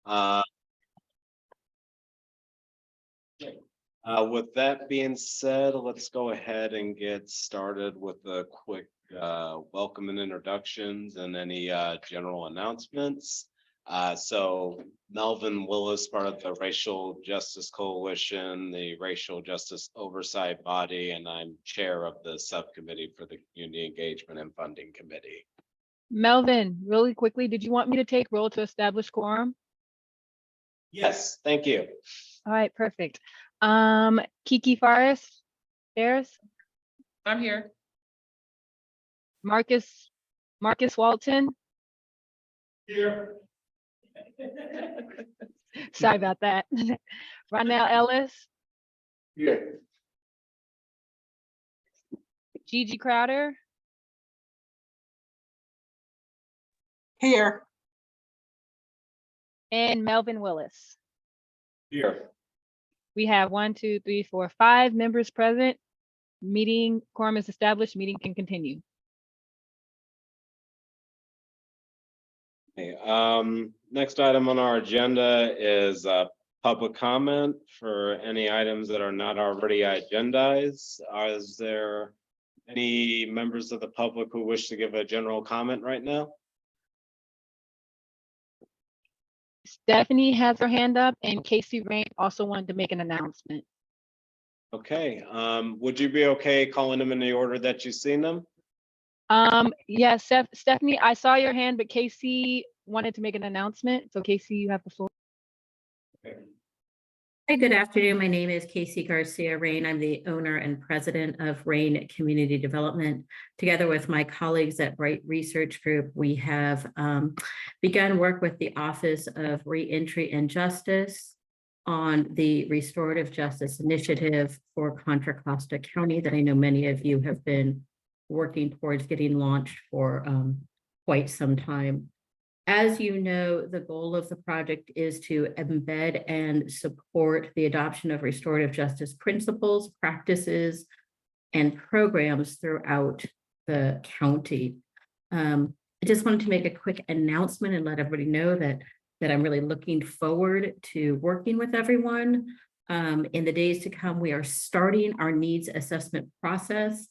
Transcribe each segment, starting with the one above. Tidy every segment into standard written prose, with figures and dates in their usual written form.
Uh, with that being said, let's go ahead and get started with a quick welcome and introductions and any general announcements. So Melvin Willis, part of the Racial Justice Coalition, the Racial Justice Oversight Body, and I'm chair of the subcommittee for the Community Engagement and Funding Committee. Melvin, really quickly, did you want me to take roll to establish quorum? Yes, thank you. All right, perfect. Kiki Forrest, there's I'm here. Marcus Walton. Here. Sorry about that. Ronell Ellis, Here. Gigi Crowder, Here. and Melvin Willis. Here. We have 1, 2, 3, 4, 5 members present. Meeting quorum is established. Meeting can continue. Okay, next item on our agenda is public comment for any items that are not already agendized. Is there any members of the public who wish to give a general comment right now? Stephanie has her hand up, and Casey Rain also wanted to make an announcement. Okay, would you be okay calling them in the order that you've seen them? Yes, Stephanie, I saw your hand, but Casey wanted to make an announcement. So Casey, you have the floor. Okay. Hi, good afternoon. My name is Casey Garcia Rain. I'm the owner and president of Rain Community Development. Together with my colleagues at Bright Research Group, we have begun work with the Office of Reentry and Justice on the Restorative Justice Initiative for Contra Costa County that I know many of you have been working towards getting launched for quite some time. As you know, the goal of the project is to embed and support the adoption of restorative justice principles, practices, and programs throughout the county. I just wanted to make a quick announcement and let everybody know that I'm really looking forward to working with everyone. In the days to come, we are starting our needs assessment process.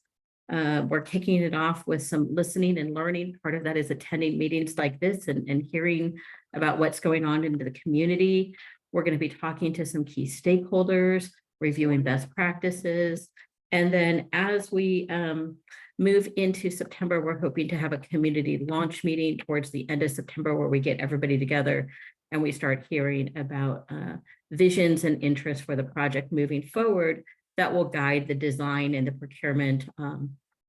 We're kicking it off with some listening and learning. Part of that is attending meetings like this and hearing about what's going on in the community. We're going to be talking to some key stakeholders, reviewing best practices. And then as we move into September, we're hoping to have a community launch meeting towards the end of September where we get everybody together and we start hearing about visions and interests for the project moving forward that will guide the design and the procurement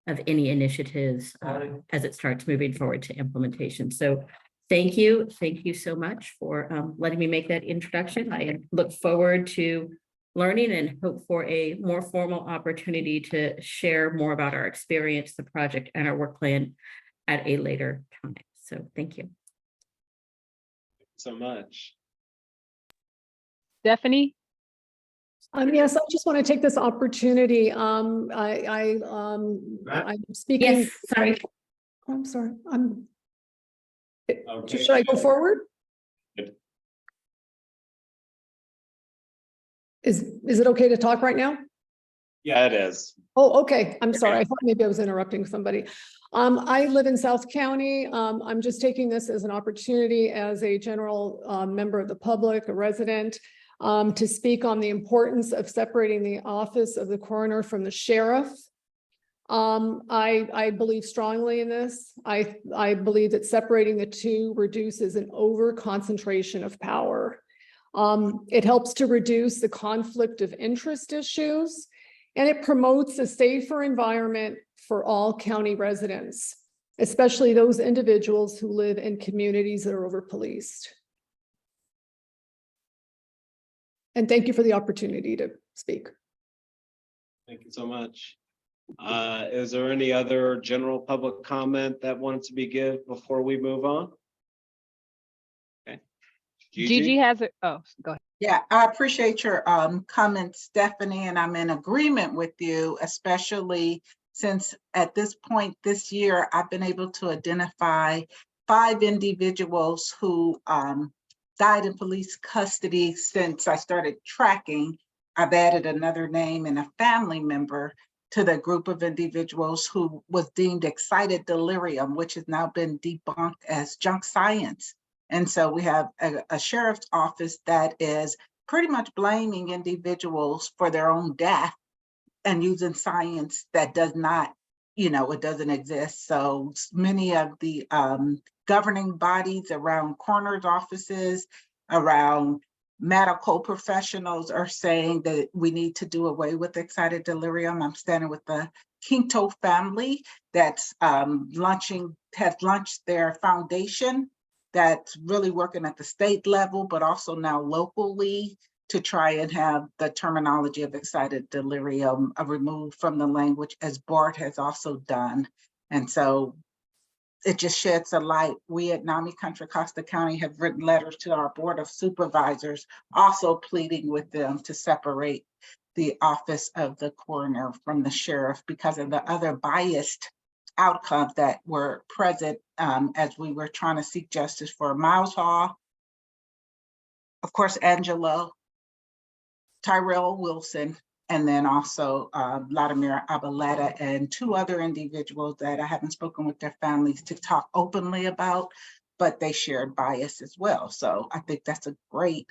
of any initiatives as it starts moving forward to implementation. So thank you so much for letting me make that introduction. I look forward to learning and hope for a more formal opportunity to share more about our experience, the project, and our work plan at a later time. So thank you. So much. Stephanie? Yes, I just want to take this opportunity. I'm speaking. Yes, sorry. I'm sorry. Okay. Should I go forward? Good. Is it okay to talk right now? Yeah, it is. Oh, okay. I'm sorry. I thought maybe I was interrupting somebody. I live in South County. I'm just taking this as an opportunity as a general member of the public, a resident, to speak on the importance of separating the office of the coroner from the sheriff. I believe strongly in this. I believe that separating the two reduces an over concentration of power. It helps to reduce the conflict of interest issues, and it promotes a safer environment for all county residents, especially those individuals who live in communities that are over-policed. And thank you for the opportunity to speak. Thank you so much. Is there any other general public comment that wanted to be given before we move on? Okay. Gigi has it. Oh, go ahead. Yeah, I appreciate your comments, Stephanie, and I'm in agreement with you, especially since at this point this year, I've been able to identify 5 individuals who died in police custody. Since I started tracking, I've added another name and a family member to the group of individuals who was deemed excited delirium, which has now been debunked as junk science. And so we have a sheriff's office that is pretty much blaming individuals for their own death and using science that does not, it doesn't exist. So many of the governing bodies around coroner's offices, around medical professionals are saying that we need to do away with excited delirium. I'm standing with the Quinto family that's has launched their foundation that's really working at the state level, but also now locally to try and have the terminology of excited delirium removed from the language, as BART has also done. And so it just sheds a light. We at NAMI Contra Costa County have written letters to our Board of Supervisors, also pleading with them to separate the office of the coroner from the sheriff because of the other biased outcomes that were present as we were trying to seek justice for Miles Hall, of course, Angelo, Tyrell Wilson, and then also Vladimir Abaleta and two other individuals that I haven't spoken with their families to talk openly about, but they shared bias as well. So I think that's a great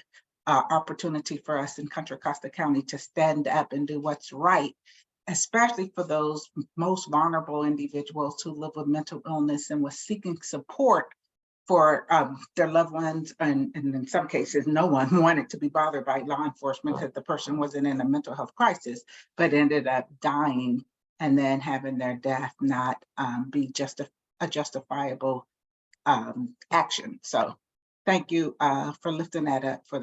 opportunity for us in Contra Costa County to stand up and do what's right, especially for those most vulnerable individuals who live with mental illness and was seeking support for their loved ones, and in some cases, no one wanted to be bothered by law enforcement because the person wasn't in a mental health crisis, but ended up dying and then having their death not be just a justifiable action. So thank you for lifting that up for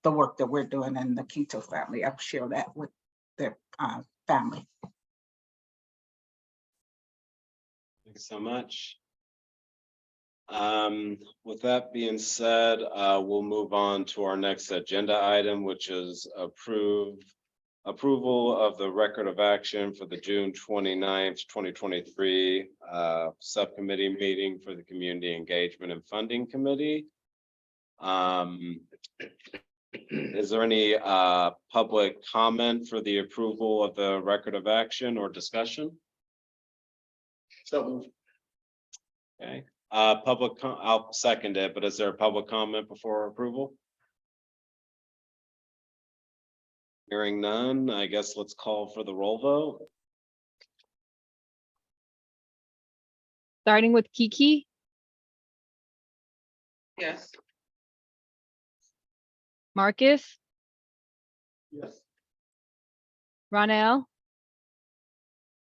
the work that we're doing in the Quinto family. I'll share that with their family. Thank you so much. With that being said, we'll move on to our next agenda item, which is approval of the record of action for the June 29th, 2023 subcommittee meeting for the Community Engagement and Funding Committee. Is there any public comment for the approval of the record of action or discussion? So, okay. I'll second it, but is there a public comment before approval? Hearing none, I guess let's call for the roll vote. Starting with Kiki, Yes. Marcus, Yes. Ronell,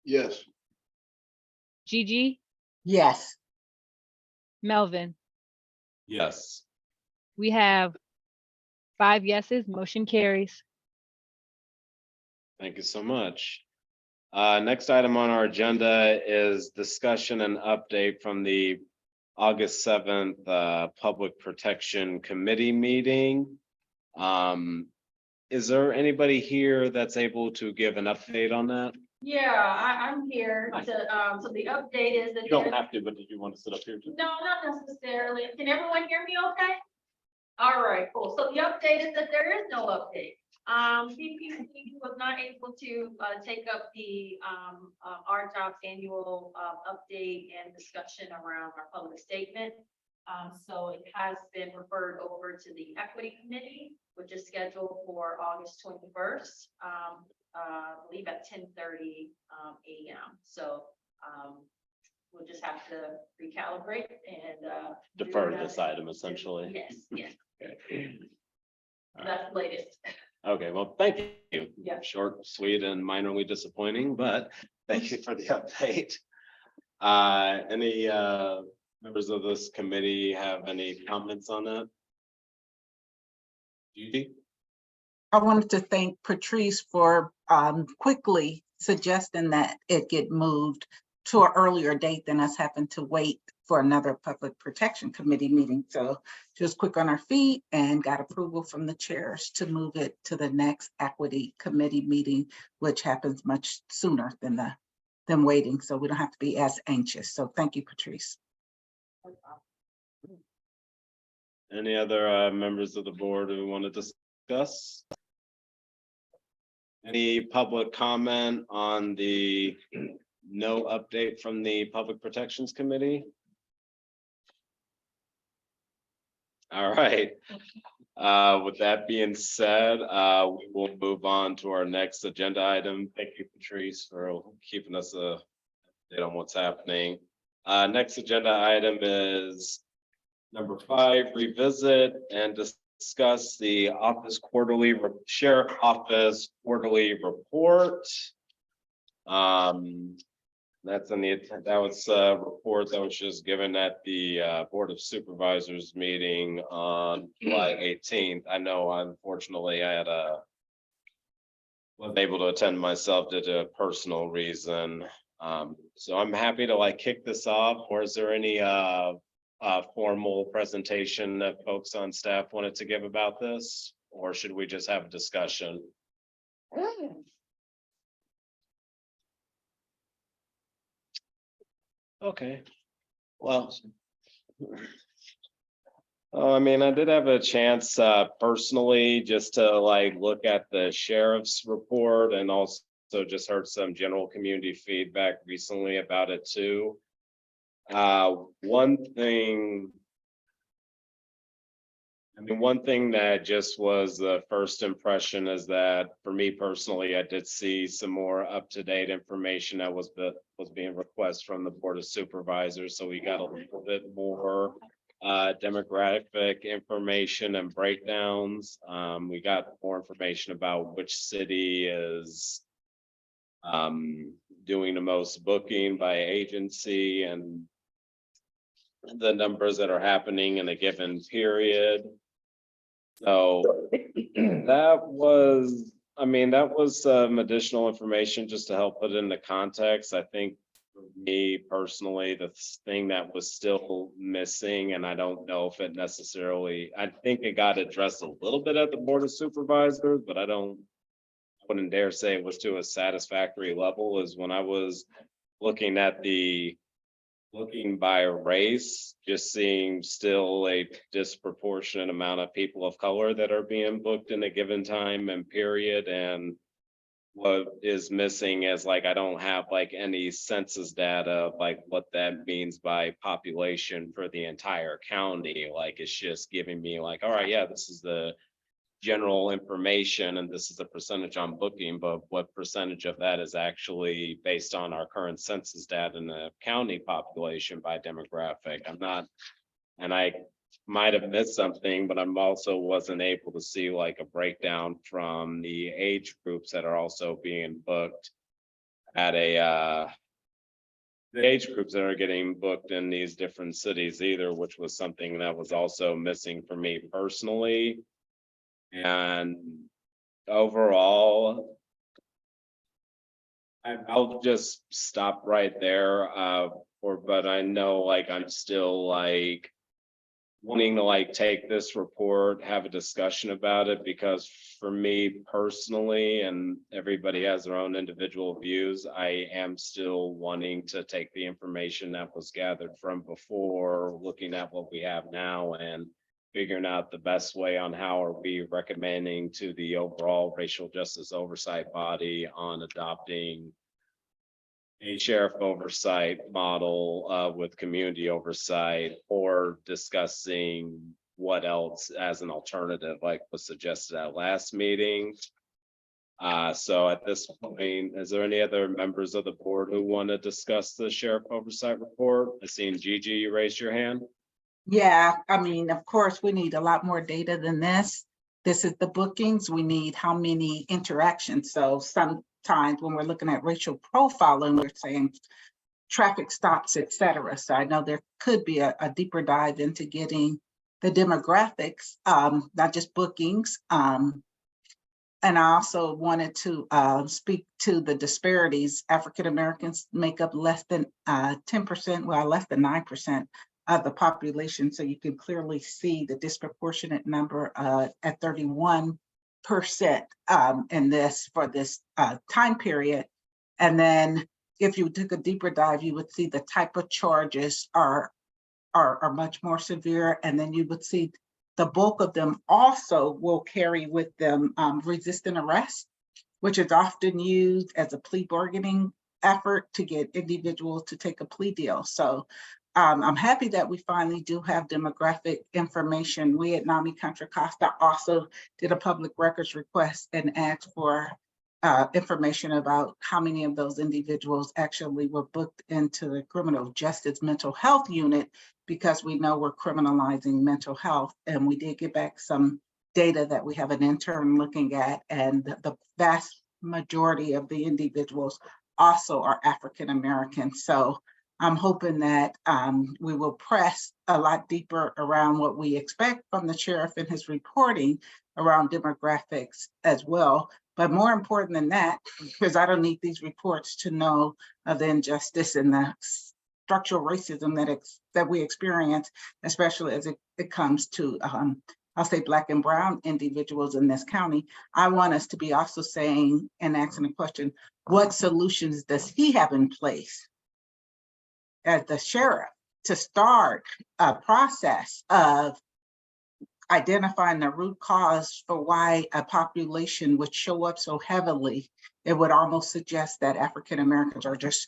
Yes. Gigi, Yes. Melvin. Yes. We have 5 yeses, motion carries. Thank you so much. Next item on our agenda is discussion and update from the August 7th Public Protection Committee meeting. Is there anybody here that's able to give an update on that? Yeah, I'm here to, so the update is that. You don't have to, but did you want to sit up here too? No, not necessarily. Can everyone hear me okay? All right, cool. So the update is that there is no update. CPC was not able to take up the our jobs annual update and discussion around our public statement. So it has been referred over to the Equity Committee, which is scheduled for August 21st. I believe at 10:30 a.m. So we'll just have to recalibrate and Defer this item essentially. Yes, yes, Okay. that's the latest. Okay, well, thank you. Yeah. Short, sweet, and minorly disappointing, but thank you for the update. Any members of this committee have any comments on that? Judy? I wanted to thank Patrice for quickly suggesting that it get moved to an earlier date than us having to wait for another Public Protection Committee meeting. So she was quick on her feet and got approval from the chairs to move it to the next Equity Committee meeting, which happens much sooner than waiting. So we don't have to be as anxious. So thank you, Patrice. Any other members of the board who want to discuss? Any public comment on the no update from the Public Protections Committee? All right. With that being said, we will move on to our next agenda item. Thank you, Patrice, for keeping us updated on what's happening. Next agenda item is number 5, revisit and discuss the sheriff office quarterly report. That was a report that was just given at the Board of Supervisors meeting on July 18th. I know, unfortunately, I wasn't able to attend myself due to a personal reason. So I'm happy to kick this off. Or is there any formal presentation that folks on staff wanted to give about this? Or should we just have a discussion? Okay, well. I mean, I did have a chance personally just to look at the sheriff's report, and also just heard some general community feedback recently about it too. One thing that just was the first impression is that for me personally, I did see some more up-to-date information that was being requested from the Board of Supervisors. So we got a little bit more demographic information and breakdowns. We got more information about which city is doing the most booking by agency and the numbers that are happening in a given period. So that was some additional information just to help put it into context. I think for me personally, the thing that was still missing, and I don't know if it necessarily, I think it got addressed a little bit at the Board of Supervisors, but I wouldn't dare say it was to a satisfactory level, is when I was looking at looking by race, just seeing still a disproportionate amount of people of color that are being booked in a given time and period. And what is missing is I don't have any census data, what that means by population for the entire county. It's just giving me all right, yeah, this is the general information and this is the percentage on booking, but what percentage of that is actually based on our current census data in the county population by demographic? I'm not, and I might have missed something, but I'm also wasn't able to see a breakdown from the age groups that are also being booked at the age groups that are getting booked in these different cities either, which was something that was also missing for me personally. And overall, I'll just stop right there. But I know I'm still wanting to take this report, have a discussion about it, because for me personally, and everybody has their own individual views, I am still wanting to take the information that was gathered from before, looking at what we have now and figuring out the best way on how are we recommending to the overall racial justice oversight body on adopting a sheriff oversight model with community oversight, or discussing what else as an alternative was suggested at last meeting. So at this point, is there any other members of the board who want to discuss the sheriff oversight report? I seen Gigi, you raised your hand. Yeah, I mean, of course, we need a lot more data than this. This is the bookings. We need how many interactions. So sometimes when we're looking at racial profiling, we're saying traffic stops, et cetera. So I know there could be a deeper dive into getting the demographics, not just bookings. And I also wanted to speak to the disparities. African Americans make up less than 10%, well, less than 9% of the population. So you can clearly see the disproportionate number at 31% in this for this time period. And then if you took a deeper dive, you would see the type of charges are much more severe. And then you would see the bulk of them also will carry with them resistant arrest, which is often used as a plea bargaining effort to get individuals to take a plea deal. So I'm happy that we finally do have demographic information. We at NAMI Contra Costa also did a public records request and asked for information about how many of those individuals actually were booked into the criminal justice mental health unit, because we know we're criminalizing mental health. And we did get back some data that we have an intern looking at, and the vast majority of the individuals also are African American. So I'm hoping that we will press a lot deeper around what we expect from the sheriff in his reporting around demographics as well. But more important than that, because I don't need these reports to know of the injustice and the structural racism that we experience, especially as it comes to, I'll say, Black and Brown individuals in this county. I want us to be also saying and asking the question, what solutions does he have in place as the sheriff to start a process of identifying the root cause for why a population would show up so heavily? It would almost suggest that African Americans are just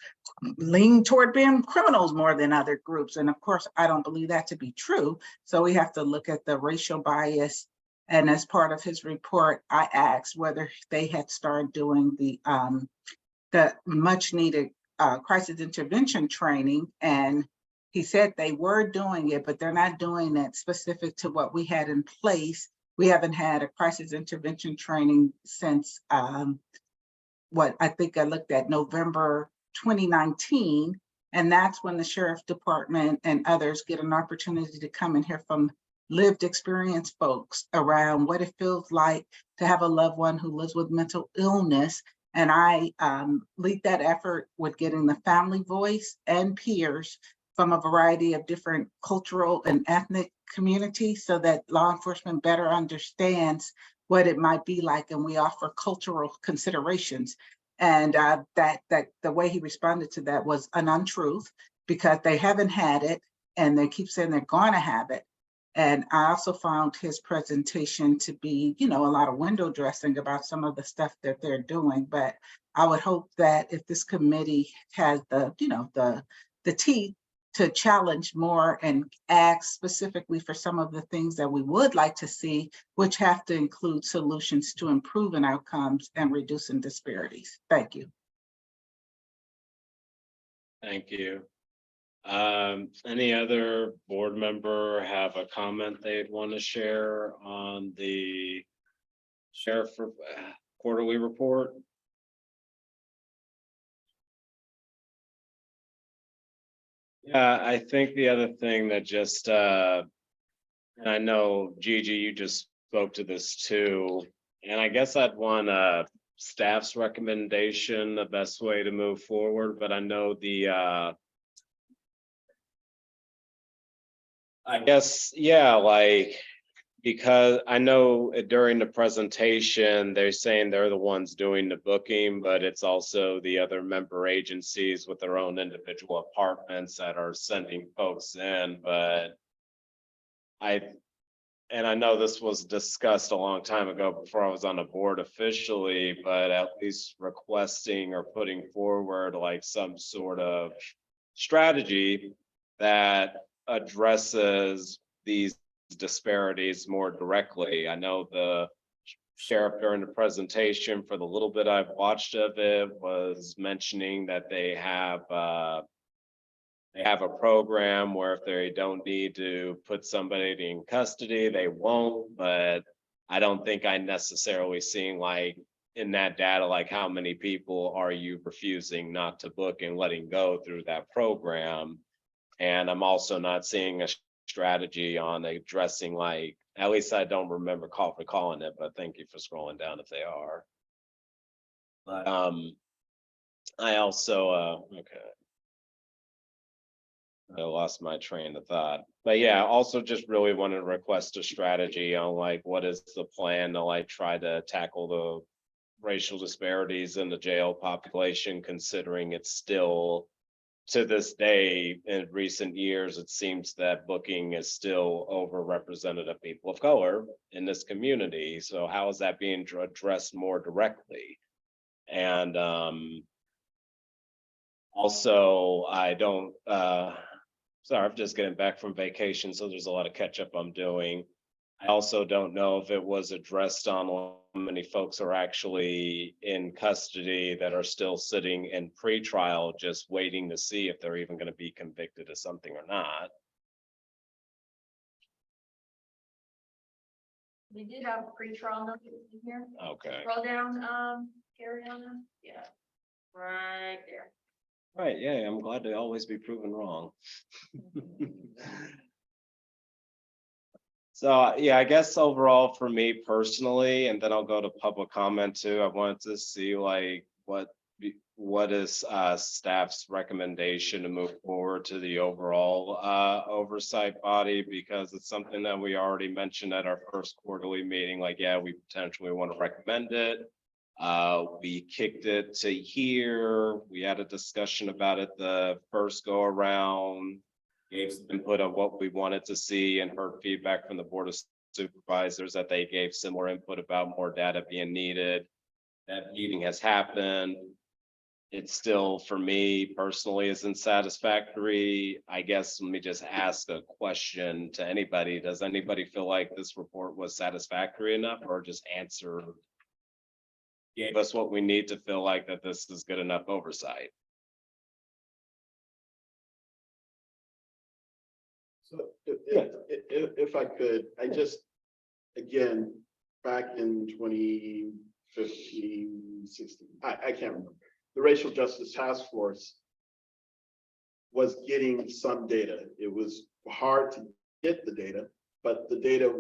leaning toward being criminals more than other groups. And of course, I don't believe that to be true. So we have to look at the racial bias. And as part of his report, I asked whether they had started doing the much needed crisis intervention training. And he said they were doing it, but they're not doing it specific to what we had in place. We haven't had a crisis intervention training since what I think I looked at November 2019. And that's when the sheriff's department and others get an opportunity to come and hear from lived experience folks around what it feels like to have a loved one who lives with mental illness. And I lead that effort with getting the family voice and peers from a variety of different cultural and ethnic communities, so that law enforcement better understands what it might be like, and we offer cultural considerations. And that the way he responded to that was an untruth, because they haven't had it, and they keep saying they're going to have it. And I also found his presentation to be, a lot of window dressing about some of the stuff that they're doing. But I would hope that if this committee has the teeth to challenge more and ask specifically for some of the things that we would like to see, which have to include solutions to improving outcomes and reducing disparities. Thank you. Thank you. Any other board member have a comment they'd want to share on the sheriff quarterly report? Yeah, I think the other thing that just, and I know Gigi, you just spoke to this too, and I guess I'd want staff's recommendation, the best way to move forward, but I know I guess, yeah, because I know during the presentation, they're saying they're the ones doing the booking, but it's also the other member agencies with their own individual apartments that are sending folks in. But I know this was discussed a long time ago before I was on the board officially, but at least requesting or putting forward like some sort of strategy that addresses these disparities more directly. I know the sheriff during the presentation, for the little bit I've watched of it, was mentioning that they have a program where if they don't need to put somebody in custody, they won't. But I don't think I necessarily seeing like in that data, like how many people are you refusing not to book and letting go through that program. And I'm also not seeing a strategy on addressing, like, at least I don't remember recalling it, but thank you for scrolling down if they are. But I also okay. I lost my train of thought. But yeah, also just really want to request a strategy on like what is the plan to like try to tackle the racial disparities in the jail population, considering it's still to this day, in recent years, it seems that booking is still overrepresented of people of color in this community. So how is that being addressed more directly? And also, I don't, sorry, I'm just getting back from vacation, so there's a lot of catch up I'm doing. I also don't know if it was addressed on how many folks are actually in custody that are still sitting in pretrial, just waiting to see if they're even going to be convicted of something or not. We did have a pre-trial notice in here. Okay. Scroll down, Ariana. Yeah. Right there. Right. Yeah. I'm glad to always be proven wrong. So, yeah, I guess overall for me personally, and then I'll go to public comment too. I wanted to see like what is staff's recommendation to move forward to the overall oversight body, because it's something that we already mentioned at our first quarterly meeting. Like, yeah, we potentially want to recommend it. We kicked it to here. We had a discussion about it the first go around. Gave some input on what we wanted to see and heard feedback from the board of supervisors that they gave similar input about more data being needed. That meeting has happened. It still, for me personally, isn't satisfactory. I guess let me just ask a question to anybody. Does anybody feel like this report was satisfactory enough, or just gave us what we need to feel like that this is good enough oversight? So if I could, I just, again, back in 2015, 16, I can't remember. The Racial Justice Task Force was getting some data. It was hard to get the data, but the data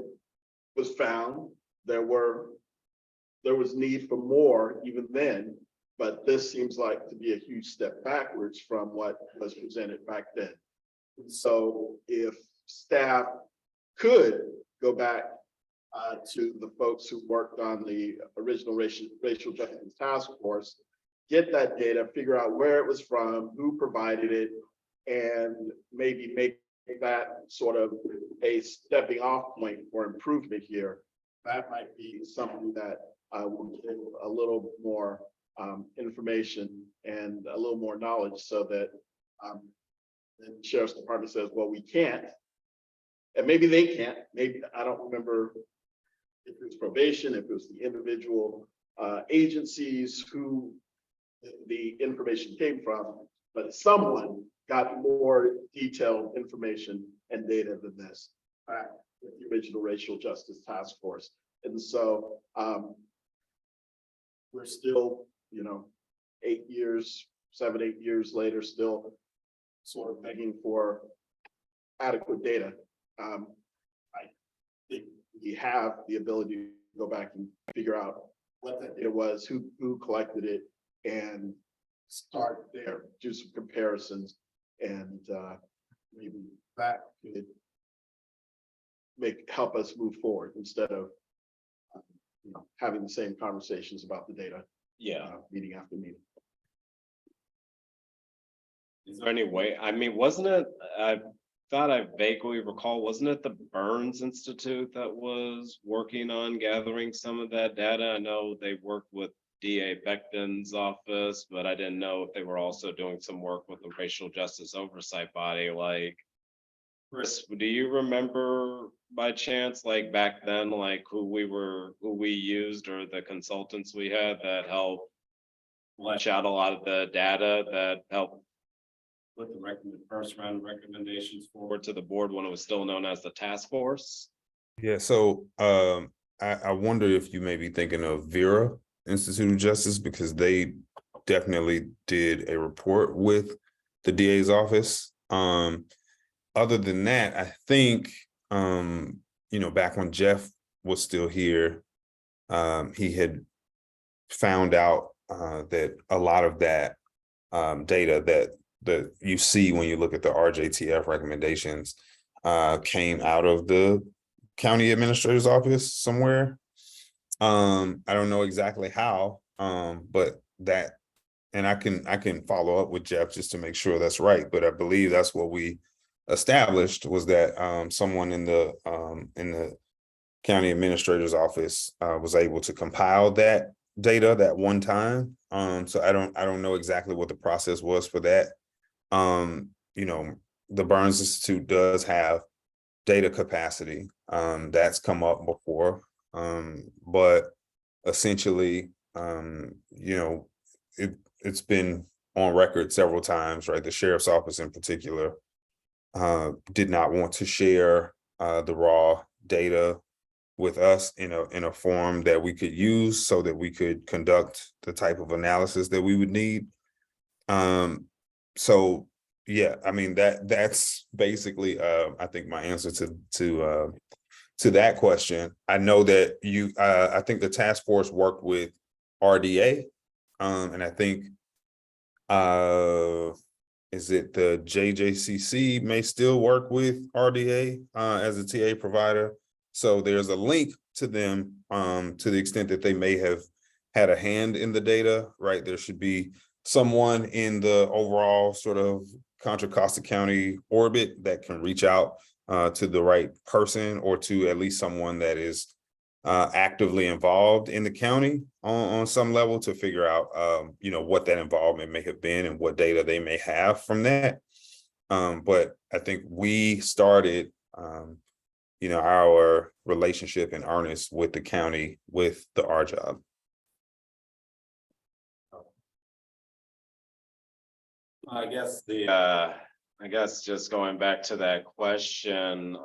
was found. There was need for more even then, but this seems like to be a huge step backwards from what was presented back then. So if staff could go back to the folks who worked on the original racial justice task force, get that data, figure out where it was from, who provided it, and maybe make that sort of a stepping off point for improvement here, that might be something that will give a little more information and a little more knowledge, so that the sheriff's department says, well, we can't, and maybe they can't, maybe, I don't remember if it was probation, if it was the individual agencies who the information came from, but someone got more detailed information and data than this with the original Racial Justice Task Force. And so we're still, 8 years, 7, 8 years later, still sort of begging for adequate data. I think we have the ability to go back and figure out what that data was, who collected it, and start there, do some comparisons, and maybe that could help us move forward instead of having the same conversations about the data. Yeah. Meeting after meeting. Is there any way, I mean, wasn't it, I thought I vaguely recall, wasn't it the Burns Institute that was working on gathering some of that data? I know they worked with DA Becton's office, but I didn't know if they were also doing some work with the Racial Justice Oversight body. Like, Chris, do you remember by chance, like back then, like who we used, or the consultants we had that helped flesh out a lot of the data that helped put the first round recommendations forward to the board when it was still known as the task force? Yeah, so I wonder if you may be thinking of Vera Institute of Justice, because they definitely did a report with the DA's office. Other than that, I think back when Jeff was still here, he had found out that a lot of that data that you see when you look at the RJTF recommendations came out of the county administrator's office somewhere. I don't know exactly how, but that and I can follow up with Jeff just to make sure that's right, but I believe that's what we established, was that someone in the county administrator's office was able to compile that data that one time. So I don't know exactly what the process was for that. You know, the Burns Institute does have data capacity that's come up before, but essentially, you know, it's been on record several times, right? The sheriff's office in particular did not want to share the raw data with us in a form that we could use so that we could conduct the type of analysis that we would need. So yeah, I mean, that's basically I think my answer to that question. I know that I think the task force worked with RDA, and I think is it the JJCC may still work with RDA as a TA provider. So there's a link to them to the extent that they may have had a hand in the data, right? There should be someone in the overall sort of Contra Costa County orbit that can reach out to the right person, or to at least someone that is actively involved in the county on some level, to figure out you know, what that involvement may have been and what data they may have from that. But I think we started you know, our relationship in earnest with the county with the R job. I guess just going back to that question,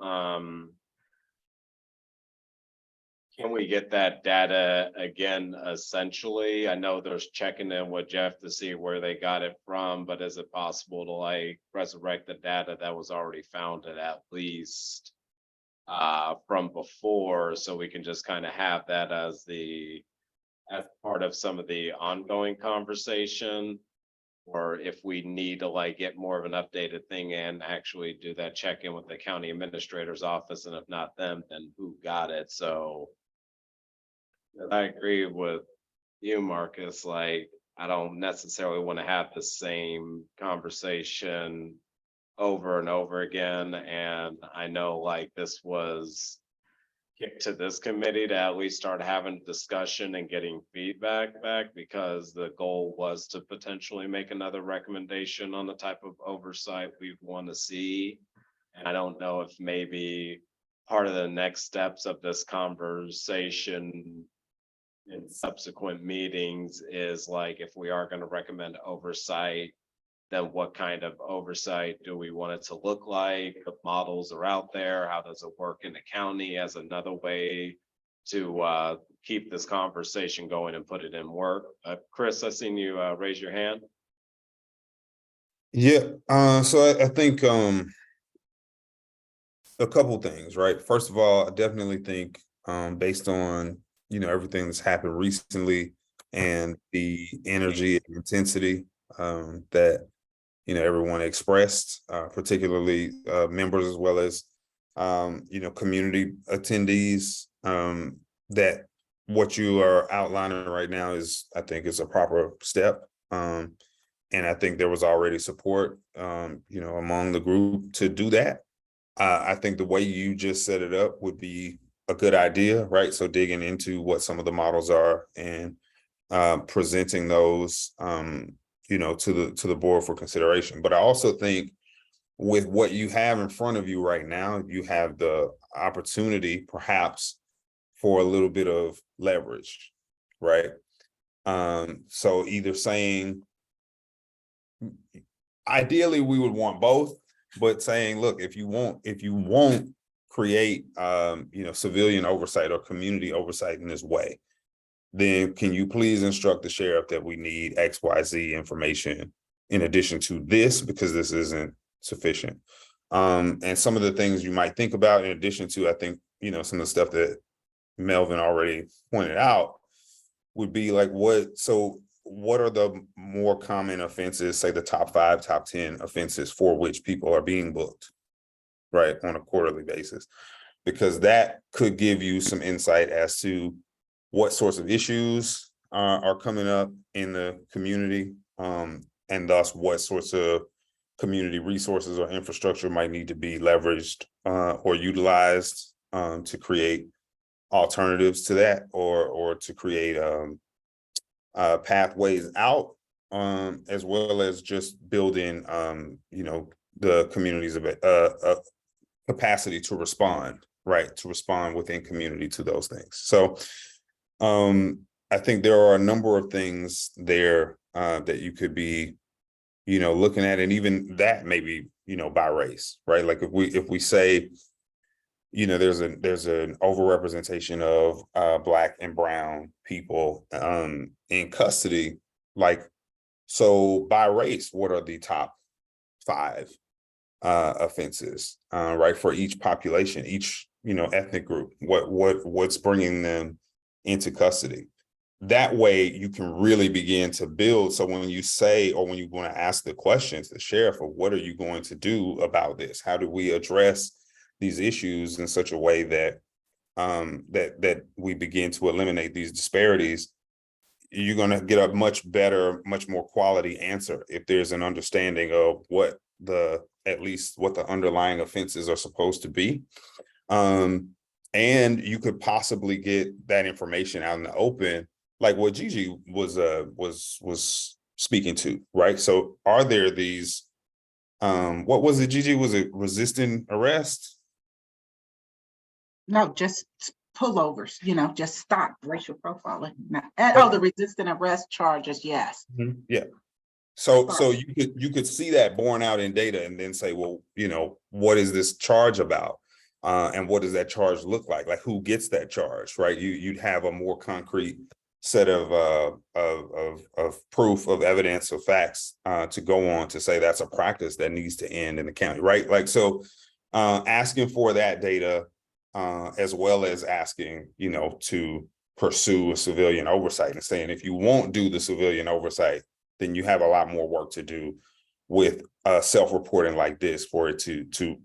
can we get that data again, essentially? I know there's checking in with Jeff to see where they got it from, but is it possible to like resurrect the data that was already found at least from before, so we can just kind of have that as part of some of the ongoing conversation? Or if we need to like get more of an updated thing and actually do that check-in with the county administrator's office, and if not them, then who got it? So I agree with you, Marcus. Like, I don't necessarily want to have the same conversation over and over again. And I know like this was kicked to this committee to at least start having discussion and getting feedback back, because the goal was to potentially make another recommendation on the type of oversight we want to see. And I don't know if maybe part of the next steps of this conversation in subsequent meetings is like, if we are going to recommend oversight, then what kind of oversight do we want it to look like? The models are out there. How does it work in the county as another way to keep this conversation going and put it in work? Chris, I seen you raise your hand. Yeah, so I think a couple things, right? First of all, I definitely think based on, you know, everything that's happened recently and the energy and intensity that, you know, everyone expressed, particularly members as well as, you know, community attendees, that what you are outlining right now is, I think, is a proper step. And I think there was already support, you know, among the group to do that. I think the way you just set it up would be a good idea, right? So digging into what some of the models are and presenting those, you know, to the board for consideration. But I also think with what you have in front of you right now, you have the opportunity perhaps for a little bit of leverage, right? So either saying, ideally we would want both, but saying, look, if you won't create you know, civilian oversight or community oversight in this way, then can you please instruct the sheriff that we need XYZ information in addition to this, because this isn't sufficient. And some of the things you might think about in addition to, I think, you know, some of the stuff that Melvin already pointed out would be like, what are the more common offenses, say the top 5, top 10 offenses for which people are being booked, right, on a quarterly basis? Because that could give you some insight as to what sorts of issues are coming up in the community, and thus what sorts of community resources or infrastructure might need to be leveraged or utilized to create alternatives to that, or to create pathways out, as well as just building, the community's capacity to respond, right, to respond within community to those things. So I think there are a number of things there that you could be, looking at, and even that maybe, by race, right? Like if we say, there's an overrepresentation of Black and Brown people in custody, like, so by race, what are the top 5 offenses, right, for each population, each ethnic group? What's bringing them into custody? That way you can really begin to build. So when you say, or when you want to ask the question to the sheriff of what are you going to do about this? How do we address these issues in such a way that that we begin to eliminate these disparities? You're going to get a much better, much more quality answer if there's an understanding of at least what the underlying offenses are supposed to be. And you could possibly get that information out in the open, like what Gigi was speaking to, right? So are there these, what was it, Gigi? Was it resisting arrest? No, just pullovers, just stop racial profiling. The resistant arrest charges, yes. Yeah. So you could see that borne out in data and then say, well, what is this charge about? And what does that charge look like? Like, who gets that charge, right? You'd have a more concrete set of proof, of evidence, of facts to go on to say that's a practice that needs to end in the county, right? Like, so asking for that data, as well as asking, to pursue a civilian oversight, and saying if you won't do the civilian oversight, then you have a lot more work to do with self-reporting like this for it to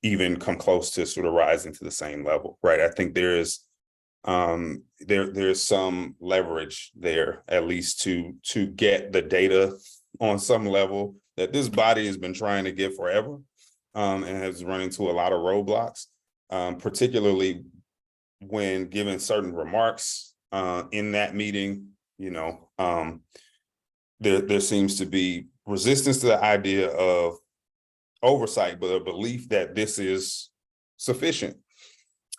even come close to sort of rising to the same level, right? I think there's some leverage there, at least to get the data on some level that this body has been trying to get forever, and has run into a lot of roadblocks, particularly when given certain remarks in that meeting. There seems to be resistance to the idea of oversight, but a belief that this is sufficient.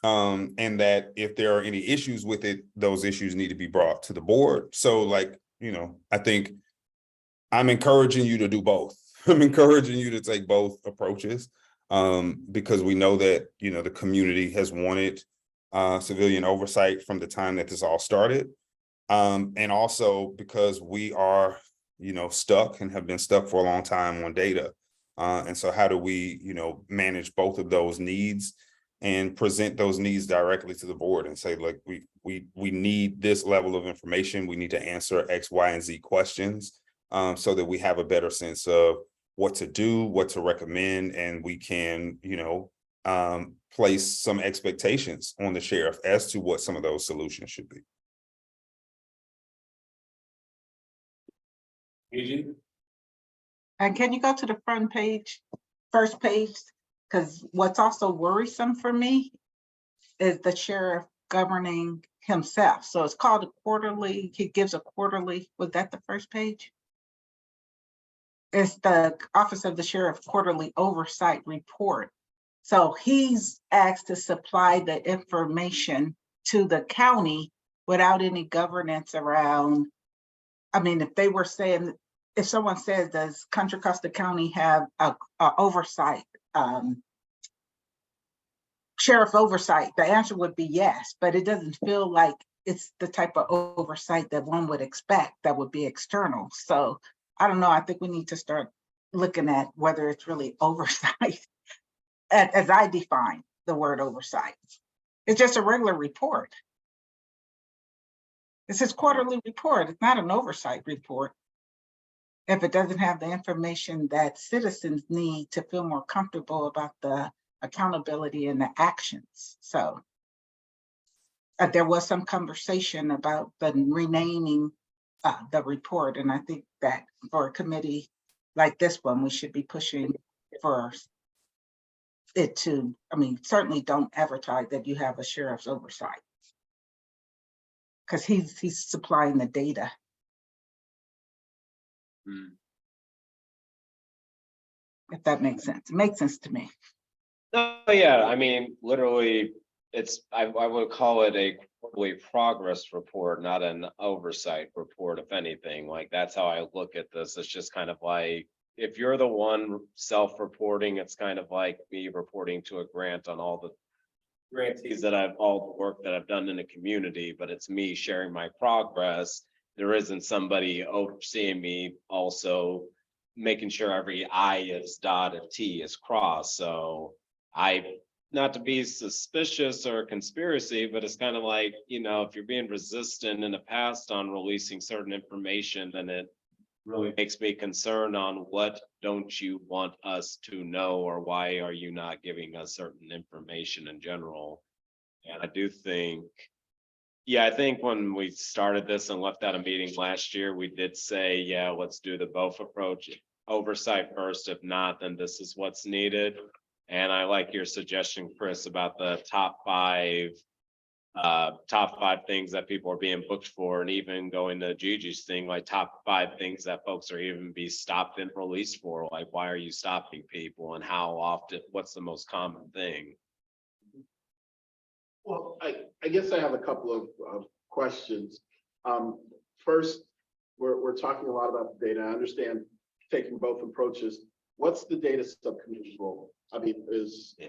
And that if there are any issues with it, those issues need to be brought to the board. So like, I think I'm encouraging you to do both. I'm encouraging you to take both approaches, because we know that, the community has wanted civilian oversight from the time that this all started. And also because we are, stuck and have been stuck for a long time on data. And so how do we, manage both of those needs and present those needs directly to the board and say, like, we need this level of information. We need to answer X, Y, and Z questions, so that we have a better sense of what to do, what to recommend, and we can, place some expectations on the sheriff as to what some of those solutions should be. And can you go to the first page? Because what's also worrisome for me is the sheriff governing himself. So it's called a quarterly, he gives a quarterly, was that the first page? It's the Office of the Sheriff Quarterly Oversight Report. So he's asked to supply the information to the county without any governance around. I mean, if they were saying, if someone says, does Contra Costa County have a oversight, sheriff oversight? The answer would be yes, but it doesn't feel like it's the type of oversight that one would expect that would be external. So I don't know, I think we need to start looking at whether it's really oversight, as I define the word oversight. It's just a regular report. It's his quarterly report. It's not an oversight report if it doesn't have the information that citizens need to feel more comfortable about the accountability and the actions. So there was some conversation about the renaming the report. And I think that for a committee like this one, we should be pushing for it to, I mean, certainly don't advertise that you have a sheriff's oversight. Because he's supplying the data. If that makes sense. It makes sense to me. Oh, yeah, I mean, literally, I would call it a quarterly progress report, not an oversight report, if anything. Like, that's how I look at this. It's just kind of like, if you're the one self-reporting, it's kind of like me reporting to a grant on all the grantees all the work that I've done in the community, but it's me sharing my progress. There isn't somebody overseeing me also making sure every I is dotted, T is crossed. So not to be suspicious or conspiracy, but it's kind of like, if you're being resistant in the past on releasing certain information, then it really makes me concerned on what don't you want us to know, or why are you not giving us certain information in general? And I do think, I think when we started this and left out a meeting last year, we did say, yeah, let's do the both approach, oversight first. If not, then this is what's needed. And I like your suggestion, Chris, about the top five things that people are being booked for, and even going to Gigi's thing, like top 5 things that folks are even be stopped and released for. Like, why are you stopping people, and how often, what's the most common thing? Well, I guess I have a couple of questions. First, we're talking a lot about the data. I understand taking both approaches. What's the data subcommittee's role? I mean,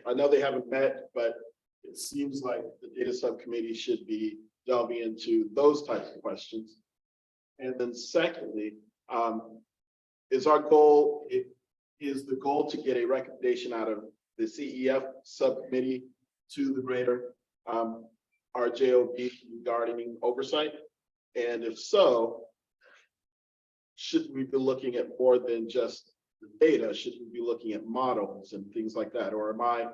I know they haven't met, but it seems like the data subcommittee should be delving into those types of questions. And then secondly, is the goal to get a recommendation out of the CEF subcommittee to the greater RJOB regarding oversight? And if so, should we be looking at more than just the data? Should we be looking at models and things like that? Or am I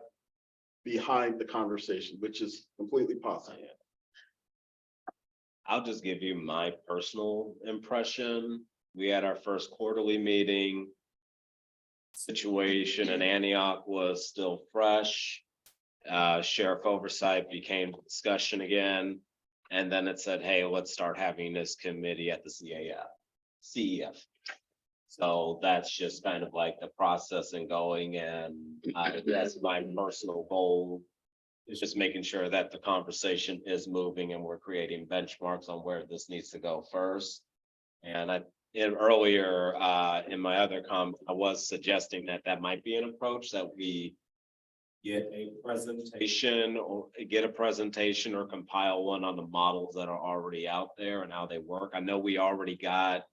behind the conversation, which is completely possible? I'll just give you my personal impression. We had our first quarterly meeting. Situation in Antioch was still fresh. Sheriff oversight became discussion again. And then it said, hey, let's start having this committee at the CEF. So that's just kind of like the process and going, and that's my personal goal, is just making sure that the conversation is moving and we're creating benchmarks on where this needs to go first. And earlier in my other comment, I was suggesting that might be an approach, that we get a presentation or compile one on the models that are already out there and how they work. I know we already got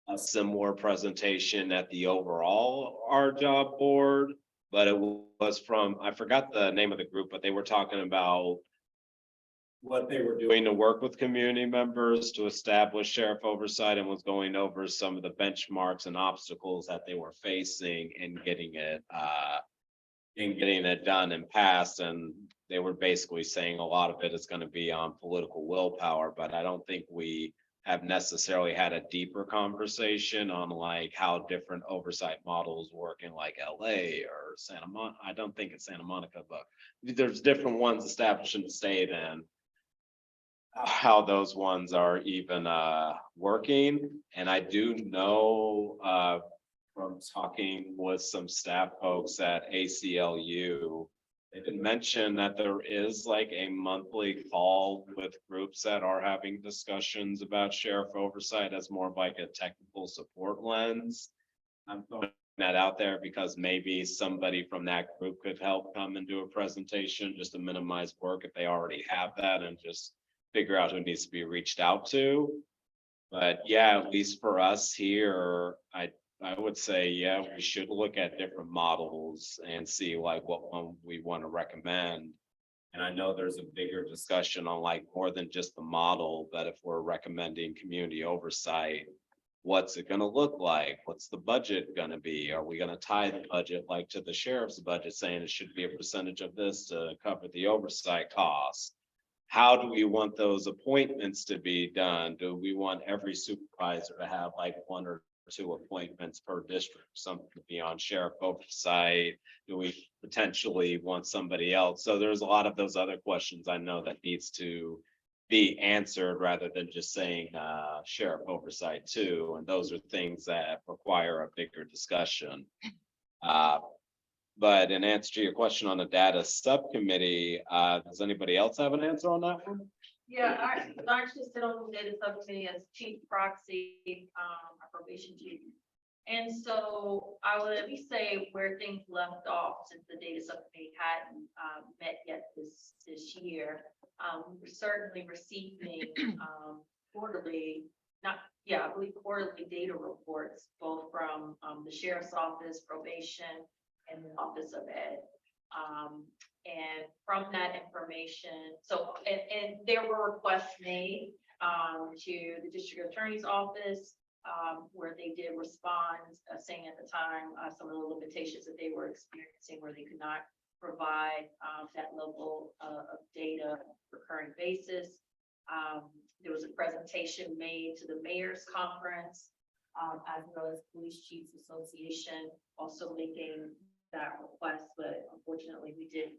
a similar presentation at the overall our job board, but it was from, I forgot the name of the group, but they were talking about what they were doing to work with community members to establish sheriff oversight, and was going over some of the benchmarks and obstacles that they were facing in getting it done and passed. And they were basically saying a lot of it is going to be on political willpower, but I don't think we have necessarily had a deeper conversation on like how different oversight models work in like LA or Santa Monica. I don't think it's Santa Monica, but there's different ones established in the state, and how those ones are even working. And I do know from talking with some staff folks at ACLU, they did mention that there is like a monthly call with groups that are having discussions about sheriff oversight as more of like a technical support lens. I'm throwing that out there because maybe somebody from that group could help come and do a presentation just to minimize work if they already have that, and just figure out who needs to be reached out to. But yeah, at least for us here, I would say, yeah, we should look at different models and see like what one we want to recommend. And I know there's a bigger discussion on like more than just the model, but if we're recommending community oversight, what's it going to look like? What's the budget going to be? Are we going to tie the budget like to the sheriff's budget, saying it should be a percentage of this to cover the oversight costs? how do we want those appointments to be done? Do we want every supervisor to have like one or two appointments per district, something to be on sheriff oversight? Do we potentially want somebody else? So there's a lot of those other questions I know that needs to be answered rather than just saying sheriff oversight too. And those are things that require a bigger discussion. But in answer to your question on the data subcommittee, does anybody else have an answer on that one? Yeah, I actually sit on the data subcommittee as chief proxy, our probation chief. And so I would at least say where things left off since the data subcommittee hadn't met yet this year. We're certainly receiving quarterly, I believe quarterly data reports, both from the sheriff's office, probation, and the Office of Ed. And from that information, so, and there were requests made to the district attorney's office, where they did respond, saying at the time some of the limitations that they were experiencing, where they could not provide that level of data on a recurring basis. There was a presentation made to the mayor's conference, as well as Police Chiefs Association, also making that request, but unfortunately we didn't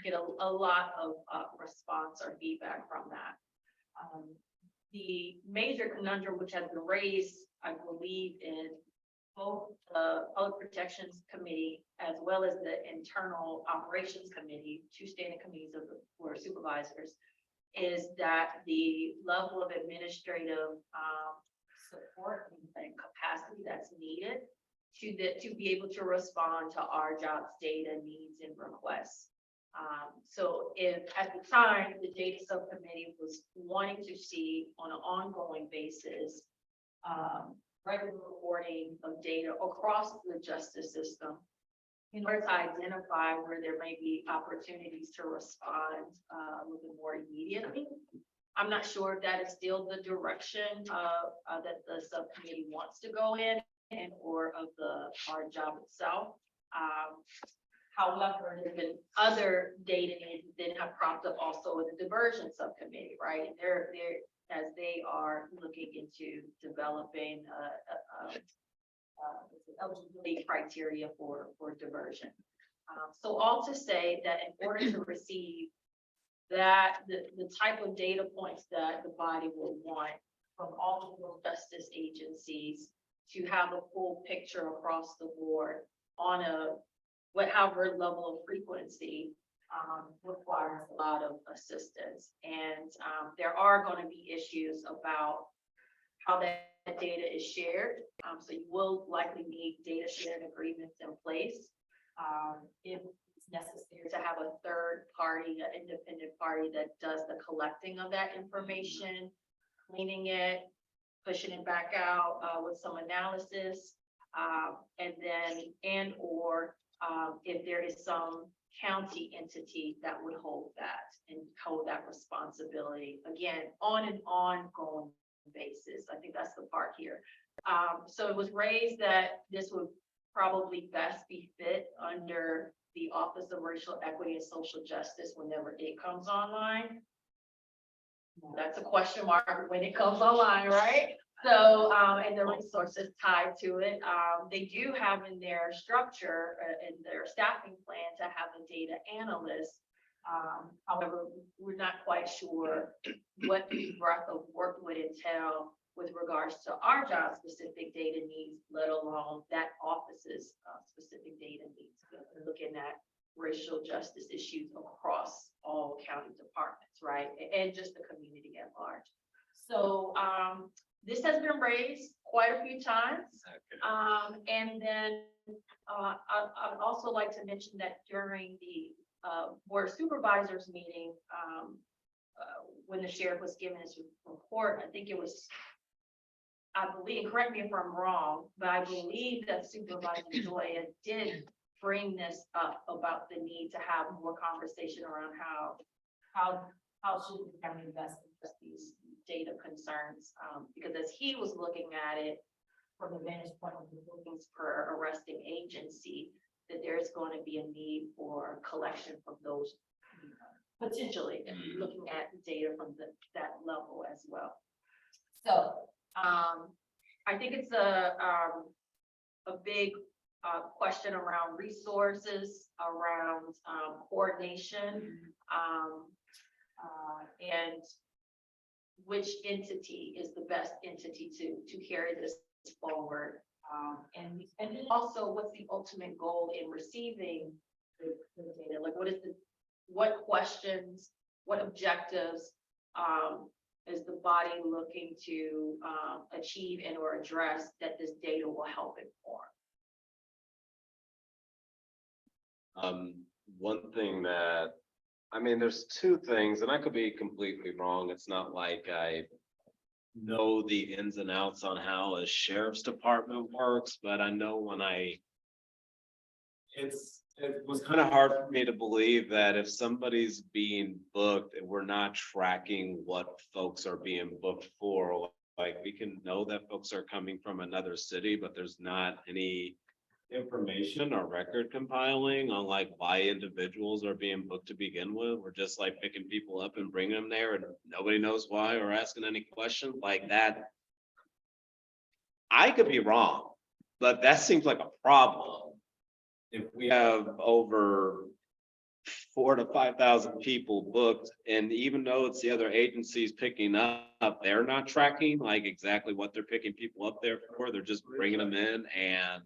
get a lot of response or feedback from that. The major conundrum which has been raised, I believe, in both the Public Protections Committee as well as the Internal Operations Committee, two standing committees of the Board of Supervisors, is that the level of administrative support and capacity that's needed to be able to respond to our jobs data needs and requests. So if at the time the data subcommittee was wanting to see on an ongoing basis regular reporting of data across the justice system in order to identify where there may be opportunities to respond a little bit more immediately. I'm not sure if that is still the direction that the subcommittee wants to go in, and or of our job itself. However, there have been other data needs that have cropped up also with the diversion subcommittee, right? They're as they are looking into developing eligibility criteria for diversion. So all to say that in order to receive that the type of data points that the body will want from all of the justice agencies to have a full picture across the board on whatever level of frequency requires a lot of assistance. And there are going to be issues about how that data is shared. So you will likely need data sharing agreements in place. If it's necessary to have a third party, an independent party that does the collecting of that information, cleaning it, pushing it back out with some analysis, and or if there is some county entity that would hold that and hold that responsibility, again, on an ongoing basis. I think that's the part here. So it was raised that this would probably best be fit under the Office of Racial Equity and Social Justice whenever it comes online. That's a question mark when it comes online, right? So, and the resources tied to it. They do have in their structure, in their staffing plan, to have a data analyst. However, we're not quite sure what the breadth of work would entail with regards to our job specific data needs, let alone that office's specific data needs. We're looking at racial justice issues across all county departments, right? And just the community at large. So this has been raised quite a few times. And then I'd also like to mention that during the Board of Supervisors meeting, when the sheriff was given his report, I think it was, I believe, correct me if I'm wrong, but I believe that Supervisor Joya did bring this up about the need to have more conversation around how should the county invest in these data concerns, because as he was looking at it from the vantage point of the bookings per arresting agency, that there's going to be a need for collection from those potentially looking at data from that level as well. So, I think it's a big question around resources, around coordination, and which entity is the best entity to carry this forward. And then also, what's the ultimate goal in receiving the data? Like, what questions, what objectives is the body looking to achieve and or address that this data will help inform? One thing that, I mean, there's two things, and I could be completely wrong. It's not like I know the ins and outs on how a sheriff's department works, but I know when it was kind of hard for me to believe that if somebody's being booked and we're not tracking what folks are being booked for, like we can know that folks are coming from another city, but there's not any information or record compiling on like why individuals are being booked to begin with. We're just like picking people up and bringing them there and nobody knows why or asking any questions like that. I could be wrong, but that seems like a problem. If we have over 4,000 to 5,000 people booked, and even though it's the other agencies picking up, they're not tracking like exactly what they're picking people up there for. They're just bringing them in and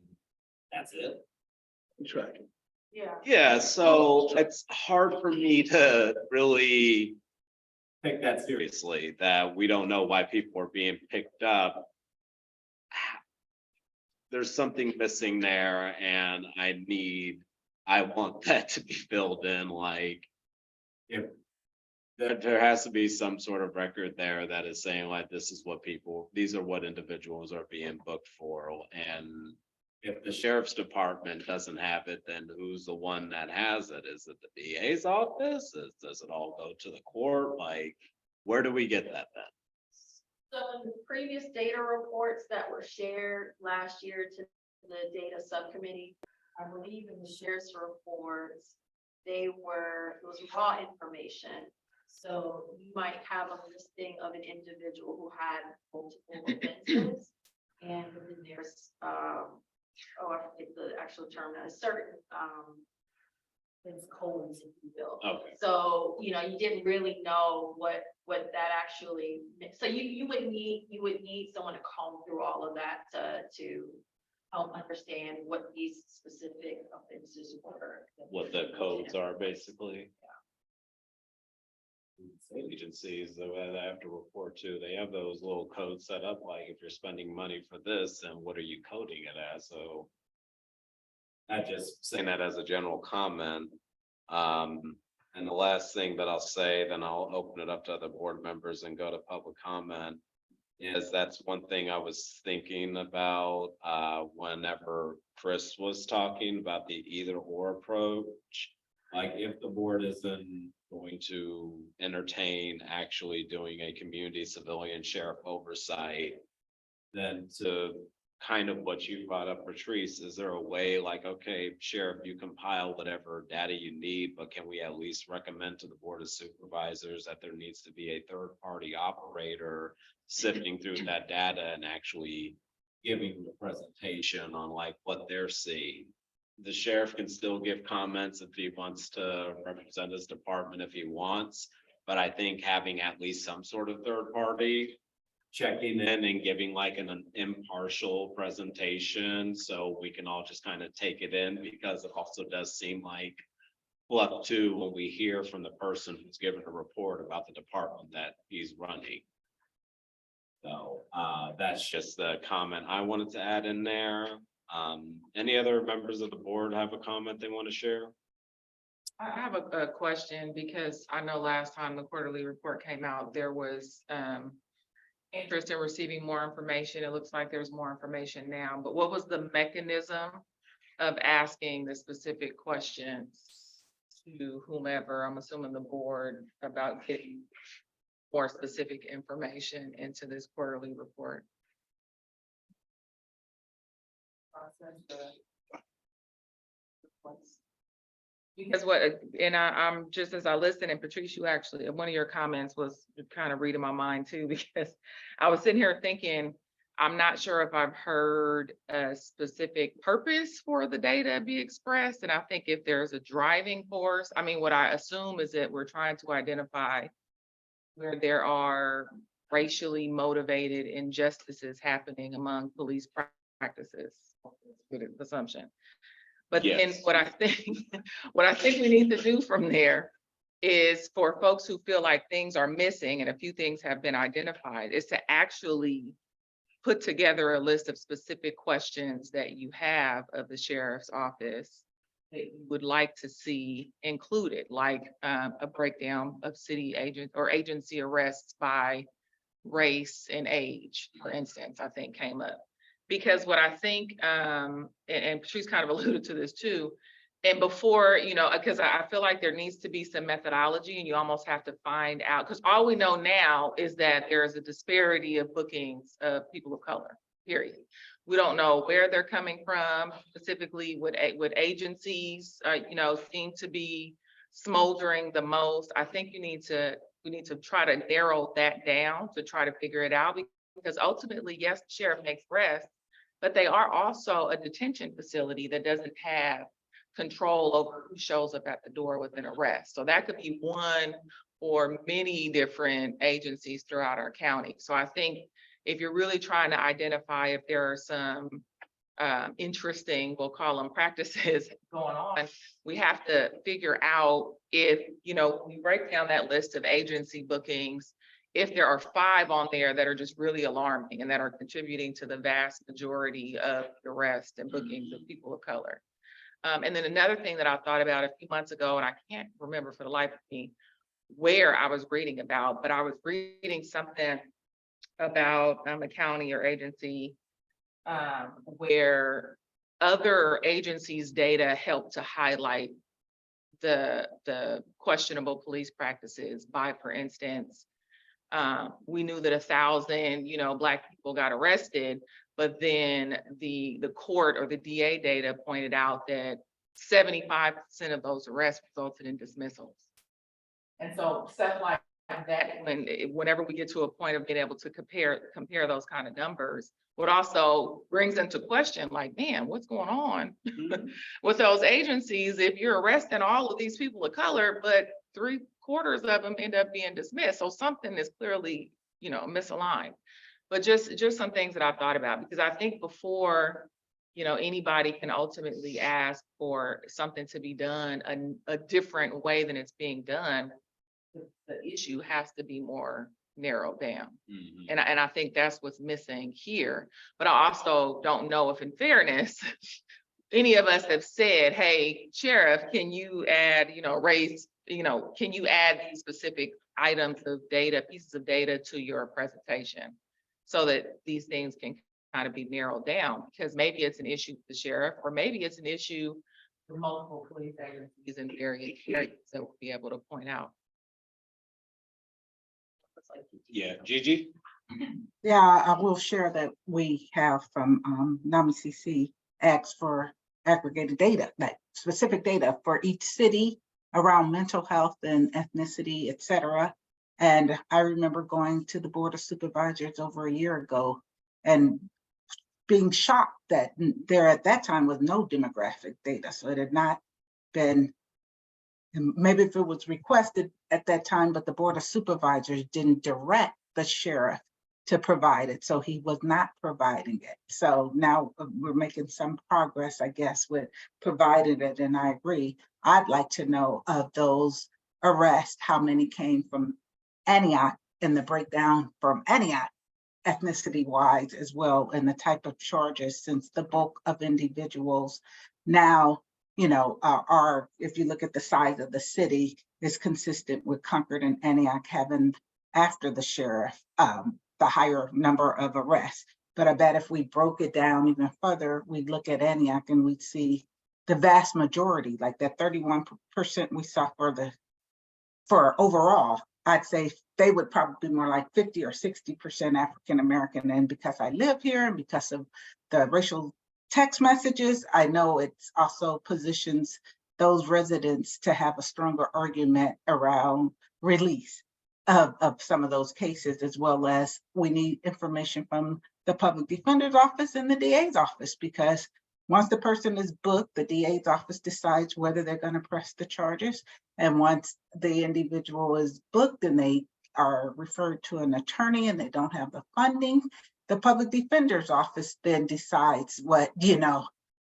that's it. Tracking. Yeah. Yeah, so it's hard for me to really take that seriously, that we don't know why people are being picked up. There's something missing there and I want that to be filled in, like if there has to be some sort of record there that is saying like, these are what individuals are being booked for. And if the sheriff's department doesn't have it, then who's the one that has it? Is it the DA's office? Does it all go to the court? Like, where do we get that then? So in the previous data reports that were shared last year to the data subcommittee, I believe in the sheriff's reports, it was raw information. So you might have a listing of an individual who had multiple offenses. And then there's, I forget the actual term, a certain, it's codes, if you will. Okay. So, you didn't really know what that actually meant. So you would need someone to comb through all of that to help understand what these specific offenses were. What the codes are basically. State agencies that have to report to, they have those little codes set up, like if you're spending money for this, and what are you coding it as? So I just saying that as a general comment. And the last thing that I'll say, then I'll open it up to other board members and go to public comment, is that's one thing I was thinking about whenever Chris was talking about the either or approach. Like if the board isn't going to entertain actually doing a community civilian sheriff oversight, then to kind of what you brought up, Patrice, is there a way like, okay, sheriff, you compile whatever data you need, but can we at least recommend to the board of supervisors that there needs to be a third party operator sifting through that data and actually giving the presentation on like what they're seeing? The sheriff can still give comments if he wants to represent his department if he wants, but I think having at least some sort of third party checking in and giving like an impartial presentation so we can all just kind of take it in, because it also does seem like fluff too when we hear from the person who's given a report about the department that he's running. So that's just the comment I wanted to add in there. Any other members of the board have a comment they want to share? I have a question, because I know last time the quarterly report came out, there was interest in receiving more information. It looks like there's more information now, but what was the mechanism of asking the specific questions to whomever, I'm assuming the board, about getting more specific information into this quarterly report? Because I'm just, as I listen, and Patrice, you actually, one of your comments was kind of reading my mind too, because I was sitting here thinking, I'm not sure if I've heard a specific purpose for the data be expressed. And I think if there's a driving force, I mean, what I assume is that we're trying to identify where there are racially motivated injustices happening among police practices. Good assumption. But then Yes. what I think we need to do from there is for folks who feel like things are missing and a few things have been identified, is to actually put together a list of specific questions that you have of the sheriff's office that you would like to see included, like a breakdown of city agent or agency arrests by race and age, for instance, I think came up. Because what I think, and Patrice kind of alluded to this too, and before, because I feel like there needs to be some methodology and you almost have to find out, because all we know now is that there is a disparity of bookings of people of color, period. We don't know where they're coming from, specifically what agencies, seem to be smoldering the most. I think we need to try to narrow that down to try to figure it out, because ultimately, yes, the sheriff makes arrests, but they are also a detention facility that doesn't have control over who shows up at the door with an arrest. So that could be one or many different agencies throughout our county. So I think if you're really trying to identify if there are some interesting, we'll call them practices going on, we have to figure out if, we break down that list of agency bookings, if there are 5 on there that are just really alarming and that are contributing to the vast majority of arrests and bookings of people of color. And then another thing that I thought about a few months ago, and I can't remember for the life of me where I was reading about, but I was reading something about a county or agency where other agencies' data helped to highlight the questionable police practices by, for instance, we knew that 1,000, Black people got arrested, but then the court or the DA data pointed out that 75% of those arrests resulted in dismissals. And so stuff like that, whenever we get to a point of being able to compare those kind of numbers, what also brings into question, like, man, what's going on with those agencies if you're arresting all of these people of color, but 3/4 of them end up being dismissed? So something is clearly, misaligned. But just some things that I thought about, because I think before, anybody can ultimately ask for something to be done a different way than it's being done, the issue has to be more narrowed down. Mhm. And I think that's what's missing here. But I also don't know if, in fairness, any of us have said, hey, sheriff, can you add, raise, can you add these specific items of data, pieces of data to your presentation so that these things can kind of be narrowed down? Because maybe it's an issue with the sheriff, or maybe it's an issue for multiple police agencies in various areas that we'll be able to point out. Yeah, Gigi? Yeah, I will share that we have from NAMI-CC asked for aggregated data, like specific data for each city around mental health and ethnicity, et cetera. And I remember going to the Board of Supervisors over a year ago and being shocked that there at that time was no demographic data. So it had not been, maybe if it was requested at that time, but the Board of Supervisors didn't direct the sheriff to provide it. So he was not providing it. So now we're making some progress, I guess, with providing it. And I agree. I'd like to know of those arrests, how many came from Antioch, and the breakdown from Antioch ethnicity wise as well, and the type of charges, since the bulk of individuals now, are, if you look at the size of the city, is consistent with Concord and Antioch having, after the sheriff, the higher number of arrests. But I bet if we broke it down even further, we'd look at Antioch and we'd see the vast majority, like that 31% we saw for overall, I'd say they would probably be more like 50 or 60% African-American. And because I live here and because of the racial text messages, I know it's also positions those residents to have a stronger argument around release of some of those cases, as well as we need information from the public defender's office and the DA's office, because once the person is booked, the DA's office decides whether they're going to press the charges. And once the individual is booked and they are referred to an attorney and they don't have the funding, the public defender's office then decides what,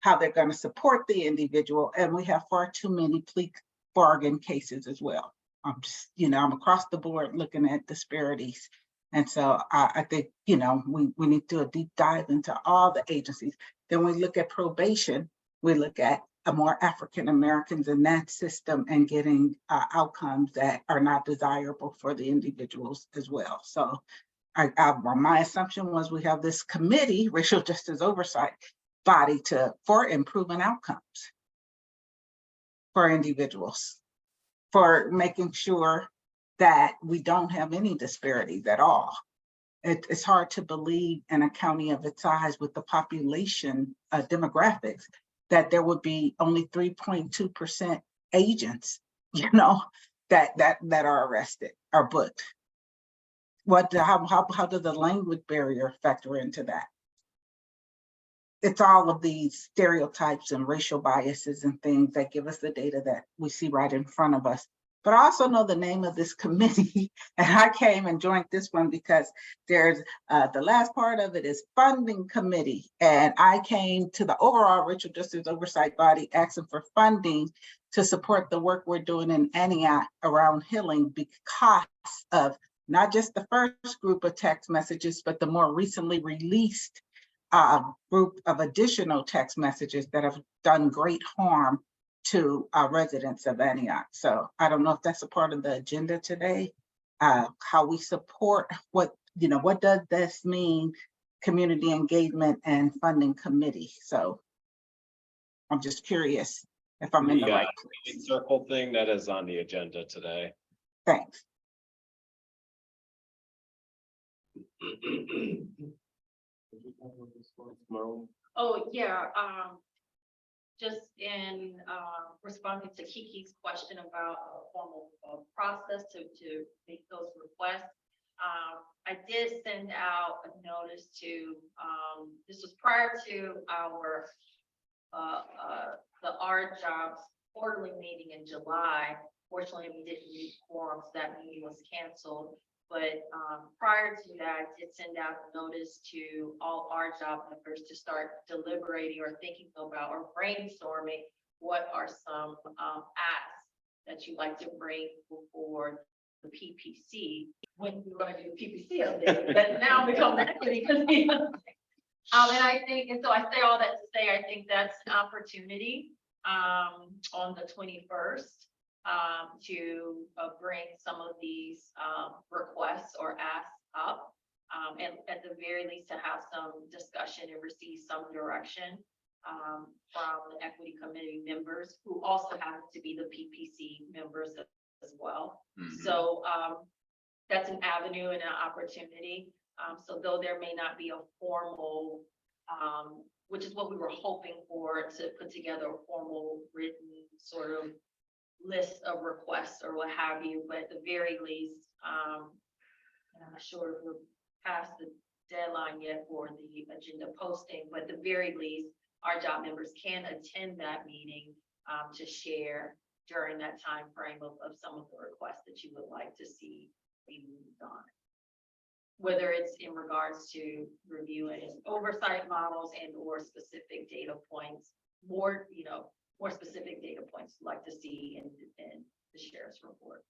how they're going to support the individual. And we have far too many plea bargain cases as well. I'm just, I'm across the board looking at disparities. And so I think, we need to do a deep dive into all the agencies. Then we look at probation, we look at more African Americans in that system and getting outcomes that are not desirable for the individuals as well. So my assumption was we have this committee, racial justice oversight body for improving outcomes for individuals, for making sure that we don't have any disparities at all. It's hard to believe in a county of its size with the population demographics that there would be only 3.2% agents, that are arrested or booked. How does the language barrier factor into that? It's all of these stereotypes and racial biases and things that give us the data that we see right in front of us. But I also know the name of this committee, and I came and joined this one because there's the last part of it is funding committee. And I came to the overall racial justice oversight body asking for funding to support the work we're doing in Antioch around healing because of not just the first group of text messages, but the more recently released group of additional text messages that have done great harm to residents of Antioch. So I don't know if that's a part of the agenda today, how we support what does this mean, community engagement and funding committee. So I'm just curious if I'm in the right place. Circle thing that is on the agenda today. Thanks. Oh, yeah, just in responding to Kiki's question about a formal process to make those requests. I did send out a notice to, this was prior to our the R Jobs quarterly meeting in July. Fortunately, we didn't reach quorum, so that meeting was canceled. But prior to that, I did send out a notice to all our job members to start deliberating or thinking about or brainstorming what are some asks that you'd like to bring before the PPC. When we're going to do PPC update, that now becomes equity committee. And I think, and so I say all that to say, I think that's an opportunity on the 21st. To bring some of these requests or asks up, and at the very least to have some discussion and receive some direction from the equity committee members who also happen to be the PPC members as well. Mm-hmm. So that's an avenue and an opportunity. So though there may not be a formal, which is what we were hoping for, to put together a formal written sort of list of requests or what have you, but at the very least, and I'm not sure if we're past the deadline yet for the agenda posting, but at the very least, our job members can attend that meeting to share during that time frame of some of the requests that you would like to see be moved on. Whether it's in regards to reviewing oversight models and or specific data points, more specific data points you'd like to see in the sheriff's report.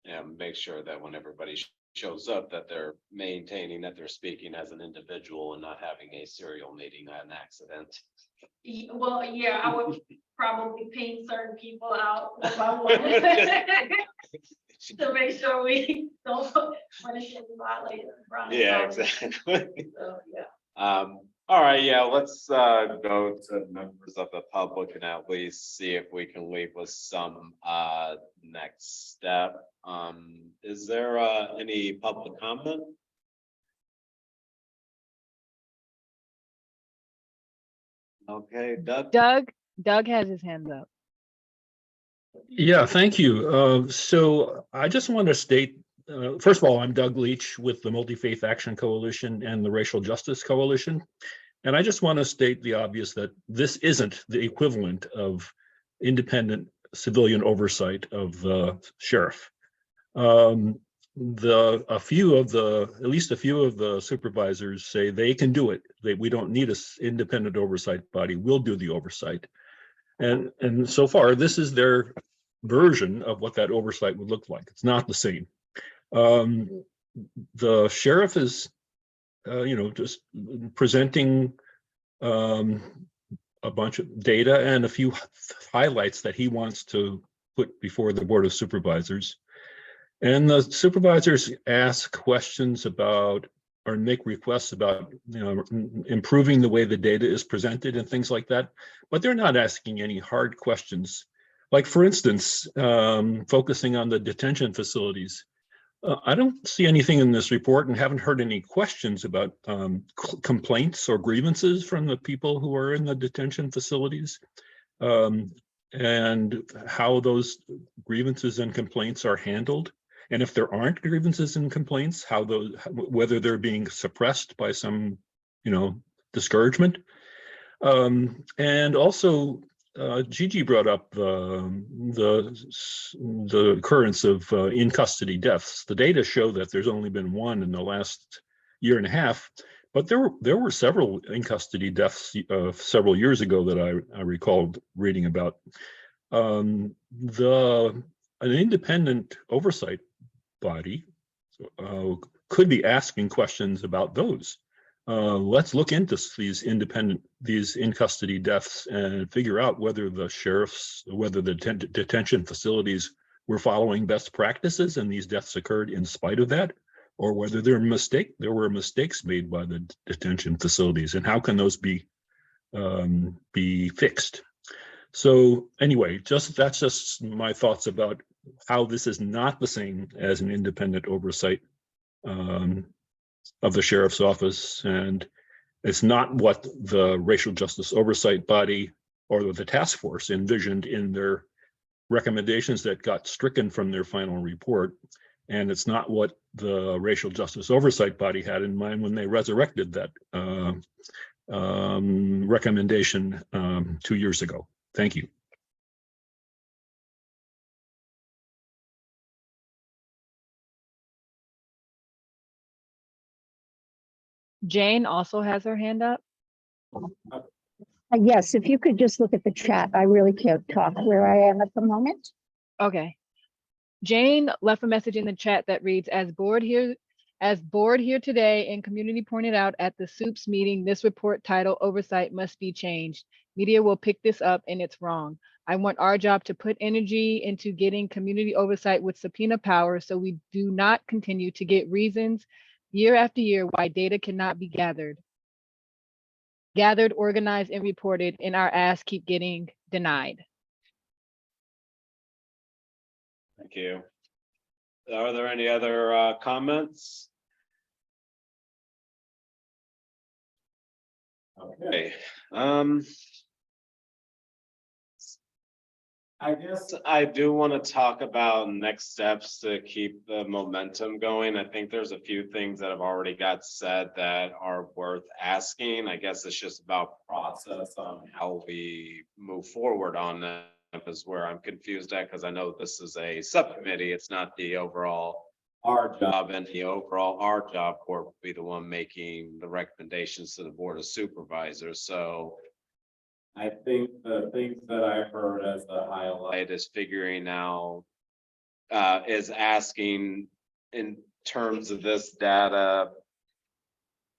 Yeah, make sure that when everybody shows up that they're maintaining that they're speaking as an individual and not having a serial meeting on accident. Well, yeah, I would probably ping certain people out one by one to make sure we don't punish anybody later. Yeah, exactly. So, yeah. All right, yeah, let's go to members of the public and at least see if we can leave with some next step. Is there any public comment? Okay, Doug? Doug has his hand up. Yeah, thank you. So I just want to state, first of all, I'm Doug Leach with the Multi-Faith Action Coalition and the Racial Justice Coalition. And I just want to state the obvious that this isn't the equivalent of independent civilian oversight of the sheriff. At least a few of the supervisors say they can do it. We don't need an independent oversight body. We'll do the oversight. And so far, this is their version of what that oversight would look like. It's not the same. The sheriff is, just presenting a bunch of data and a few highlights that he wants to put before the Board of Supervisors. And the supervisors ask questions about or make requests about improving the way the data is presented and things like that, but they're not asking any hard questions. Like, for instance, focusing on the detention facilities. I don't see anything in this report and haven't heard any questions about complaints or grievances from the people who are in the detention facilities, and how those grievances and complaints are handled. And if there aren't grievances and complaints, whether they're being suppressed by some, discouragement. And also, Gigi brought up the occurrence of in custody deaths. The data show that there's only been one in the last year and a half, but there were several in custody deaths several years ago that I recalled reading about. An independent oversight body could be asking questions about those. Let's look into these in custody deaths and figure out whether the detention facilities were following best practices and these deaths occurred in spite of that, or whether there were mistakes made by the detention facilities, and how can those be fixed. So anyway, that's just my thoughts about how this is not the same as an independent oversight of the sheriff's office, and it's not what the Racial Justice Oversight Body or the task force envisioned in their recommendations that got stricken from their final report. And it's not what the Racial Justice Oversight Body had in mind when they resurrected that recommendation 2 years ago. Thank you. Jane also has her hand up. Yes, if you could just look at the chat, I really can't talk where I am at the moment. Okay. Jane left a message in the chat that reads, as board here today and community pointed out at the SOUPS meeting, this report title oversight must be changed. Media will pick this up and it's wrong. I want our job to put energy into getting community oversight with subpoena power so we do not continue to get reasons year after year why data cannot be gathered, organized, and reported, and our asks keep getting denied. Thank you. Are there any other comments? Okay. I guess I do want to talk about next steps to keep the momentum going. I think there's a few things that have already got said that are worth asking. I guess it's just about process on how we move forward on that is where I'm confused at, because I know this is a subcommittee. It's not the overall our job, and the overall our job board will be the one making the recommendations to the Board of Supervisors. So I think the things that I heard as the highlight is figuring out, is asking in terms of this data,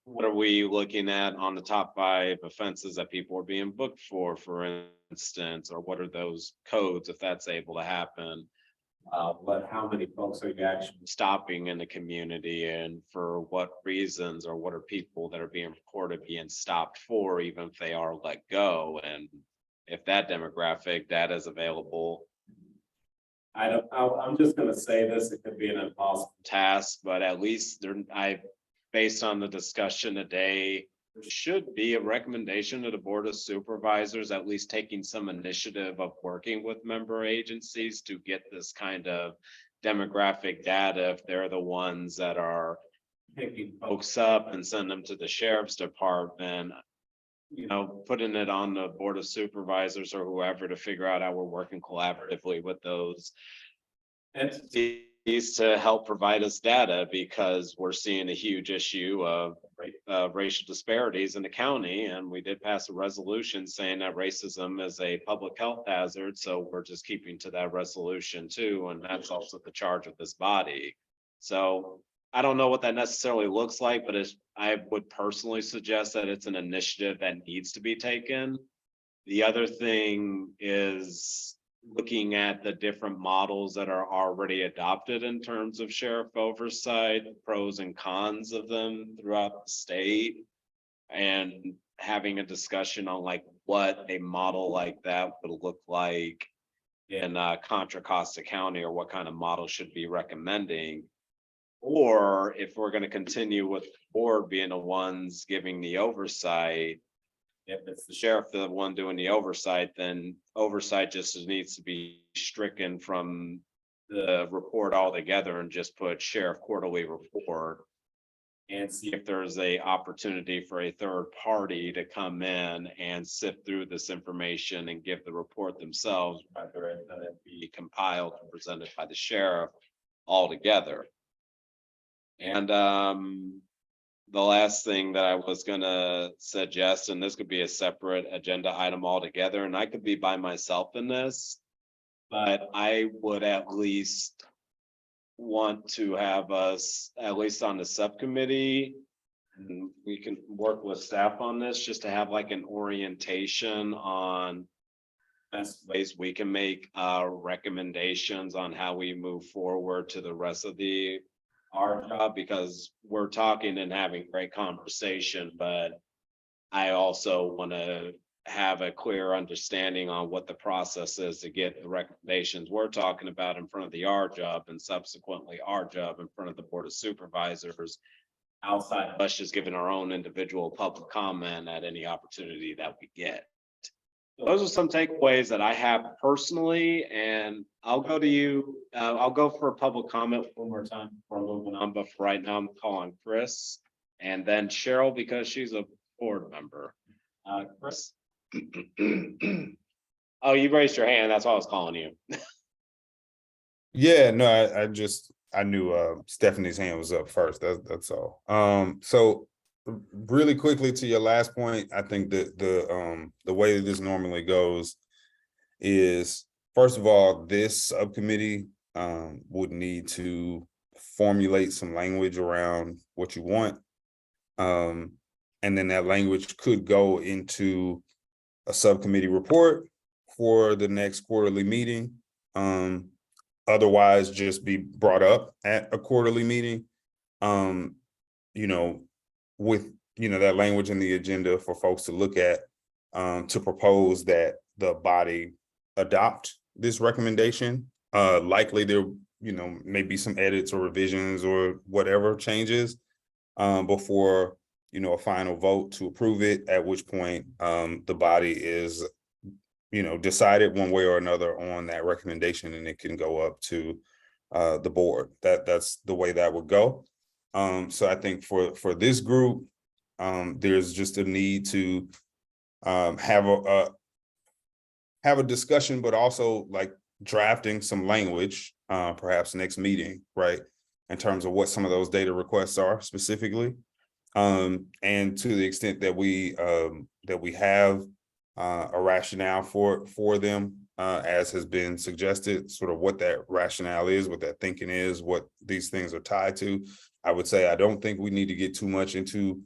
what are we looking at on the top 5 offenses that people are being booked for instance, or what are those codes if that's able to happen? How many folks are you actually stopping in the community, and for what reasons, or what are people that are being reported being stopped for, even if they are let go? And if that demographic data is available, I'm just going to say this, it could be an impossible task, but at least based on the discussion today, there should be a recommendation to the Board of Supervisors, at least taking some initiative of working with member agencies to get this kind of demographic data if they're the ones that are picking folks up and send them to the sheriff's department. You know, putting it on the Board of Supervisors or whoever to figure out how we're working collaboratively with those entities to help provide us data, because we're seeing a huge issue of racial disparities in the county. And we did pass a resolution saying that racism is a public health hazard. So we're just keeping to that resolution too. And that's also the charge of this body. So I don't know what that necessarily looks like, but I would personally suggest that it's an initiative that needs to be taken. The other thing is looking at the different models that are already adopted in terms of sheriff oversight, pros and cons of them throughout the state, and having a discussion on like what a model like that would look like in Contra Costa County, or what kind of model should be recommending. Or if we're going to continue with the board being the ones giving the oversight, if it's the sheriff, the one doing the oversight, then oversight just needs to be stricken from the report altogether and just put sheriff quarterly report. And see if there's a opportunity for a third party to come in and sift through this information and give the report themselves, rather than it be compiled and presented by the sheriff altogether. And the last thing that I was gonna suggest, and this could be a separate agenda item altogether, and I could be by myself in this, but I would at least want to have us, at least on the subcommittee, and we can work with staff on this, just to have like an orientation on best ways we can make recommendations on how we move forward to the rest of our job, because we're talking and having great conversation, but I also want to have a clear understanding on what the process is to get the recommendations we're talking about in front of the R job, and subsequently our job in front of the Board of Supervisors, outside of us just giving our own individual public comment at any opportunity that we get. Those are some takeaways that I have personally, and I'll go to you. I'll go for a public comment one more time before moving on, but for right now I'm calling Chris, and then Cheryl, because she's a board member. Chris. Oh, you raised your hand. That's why I was calling you. Yeah, no, I knew Stephanie's hand was up first. That's all. So really quickly to your last point, I think that the way that this normally goes is, first of all, this subcommittee would need to formulate some language around what you want. And then that language could go into a subcommittee report for the next quarterly meeting. Otherwise, just be brought up at a quarterly meeting. With that language in the agenda for folks to look at, to propose that the body adopt this recommendation. Likely there, may be some edits or revisions or whatever changes before a final vote to approve it, at which point the body is decided one way or another on that recommendation, and it can go up to the board. That's the way that would go. So I think for this group, there's just a need to have a discussion, but also like drafting some language, perhaps next meeting, right, in terms of what some of those data requests are specifically. And to the extent that we have a rationale for them, as has been suggested, sort of what that rationale is, what that thinking is, what these things are tied to. I would say I don't think we need to get too much into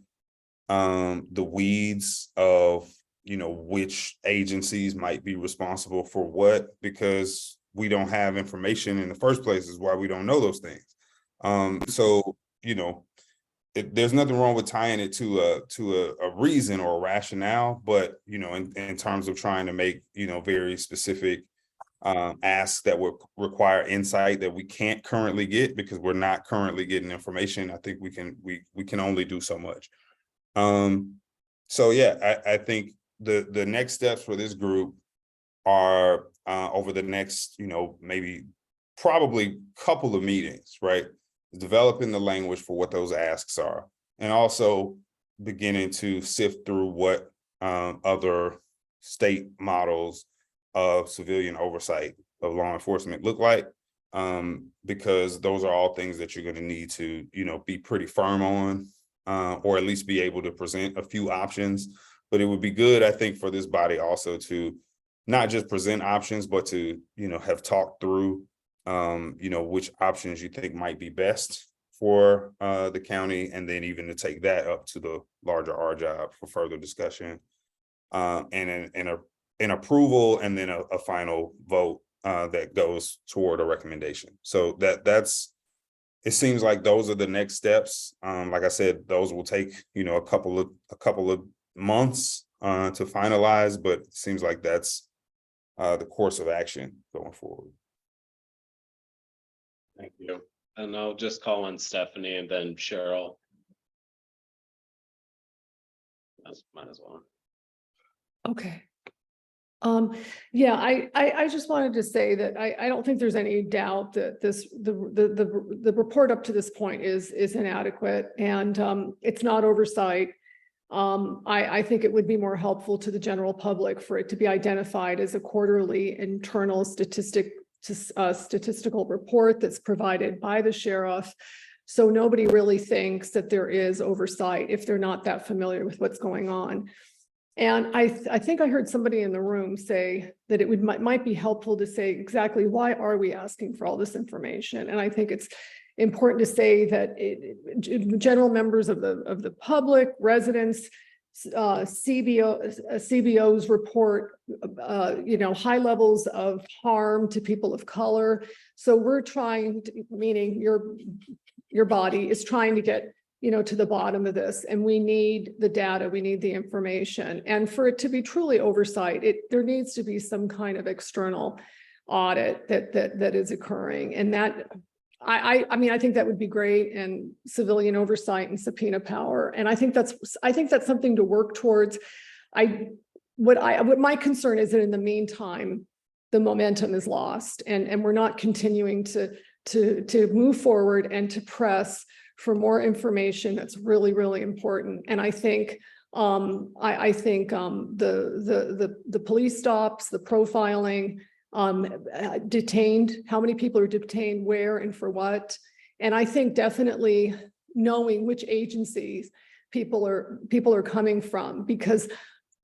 the weeds of which agencies might be responsible for what, because we don't have information in the first place, is why we don't know those things. So there's nothing wrong with tying it to a reason or a rationale, but in terms of trying to make very specific asks that would require insight that we can't currently get because we're not currently getting information, I think we can only do so much. So yeah, I think the next steps for this group are over the next, maybe probably couple of meetings, right? Developing the language for what those asks are, and also beginning to sift through what other state models of civilian oversight of law enforcement look like, because those are all things that you're going to need to, be pretty firm on, or at least be able to present a few options. But it would be good, I think, for this body also to not just present options, but to, have talked through, which options you think might be best for the county, and then even to take that up to the larger R job for further discussion, and an approval, and then a final vote that goes toward a recommendation. So it seems like those are the next steps. Like I said, those will take, a couple of months to finalize, but it seems like that's the course of action going forward. Thank you. And I'll just call on Stephanie and then Cheryl. Might as well. Okay. Yeah, I just wanted to say that I don't think there's any doubt that the report up to this point is inadequate, and it's not oversight. I think it would be more helpful to the general public for it to be identified as a quarterly internal statistical report that's provided by the sheriff. So nobody really thinks that there is oversight if they're not that familiar with what's going on. And I think I heard somebody in the room say that it might be helpful to say exactly why are we asking for all this information? And I think it's important to say that general members of the public, residents, CBOs report, high levels of harm to people of color. So we're trying to, meaning your body is trying to get, to the bottom of this, and we need the data, we need the information. And for it to be truly oversight, there needs to be some kind of external audit that is occurring. And that, I think that would be great, and civilian oversight and subpoena power. And I think that's something to work towards. What my concern is that in the meantime, the momentum is lost, and we're not continuing to move forward and to press for more information that's really, really important. And I think the police stops, the profiling, detained, how many people are detained where and for what. And I think definitely knowing which agencies people are coming from, because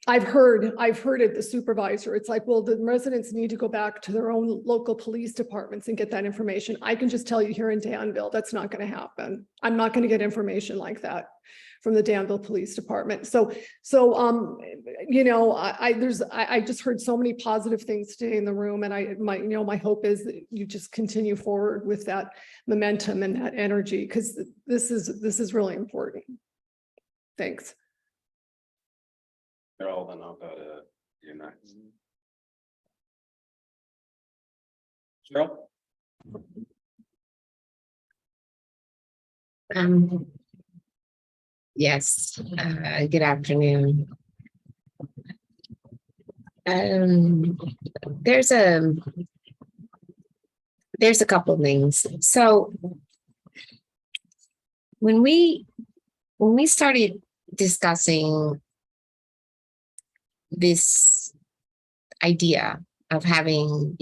I've heard it, the supervisor, it's like, well, the residents need to go back to their own local police departments and get that information. I can just tell you here in Danville, that's not going to happen. I'm not going to get information like that from the Danville Police Department. I just heard so many positive things today in the room, and my hope is that you just continue forward with that momentum and that energy, because this is really important. Thanks. Cheryl, then I'll go to you next. Cheryl? Yes, good afternoon. There's a couple of things. So when we started discussing this idea of having,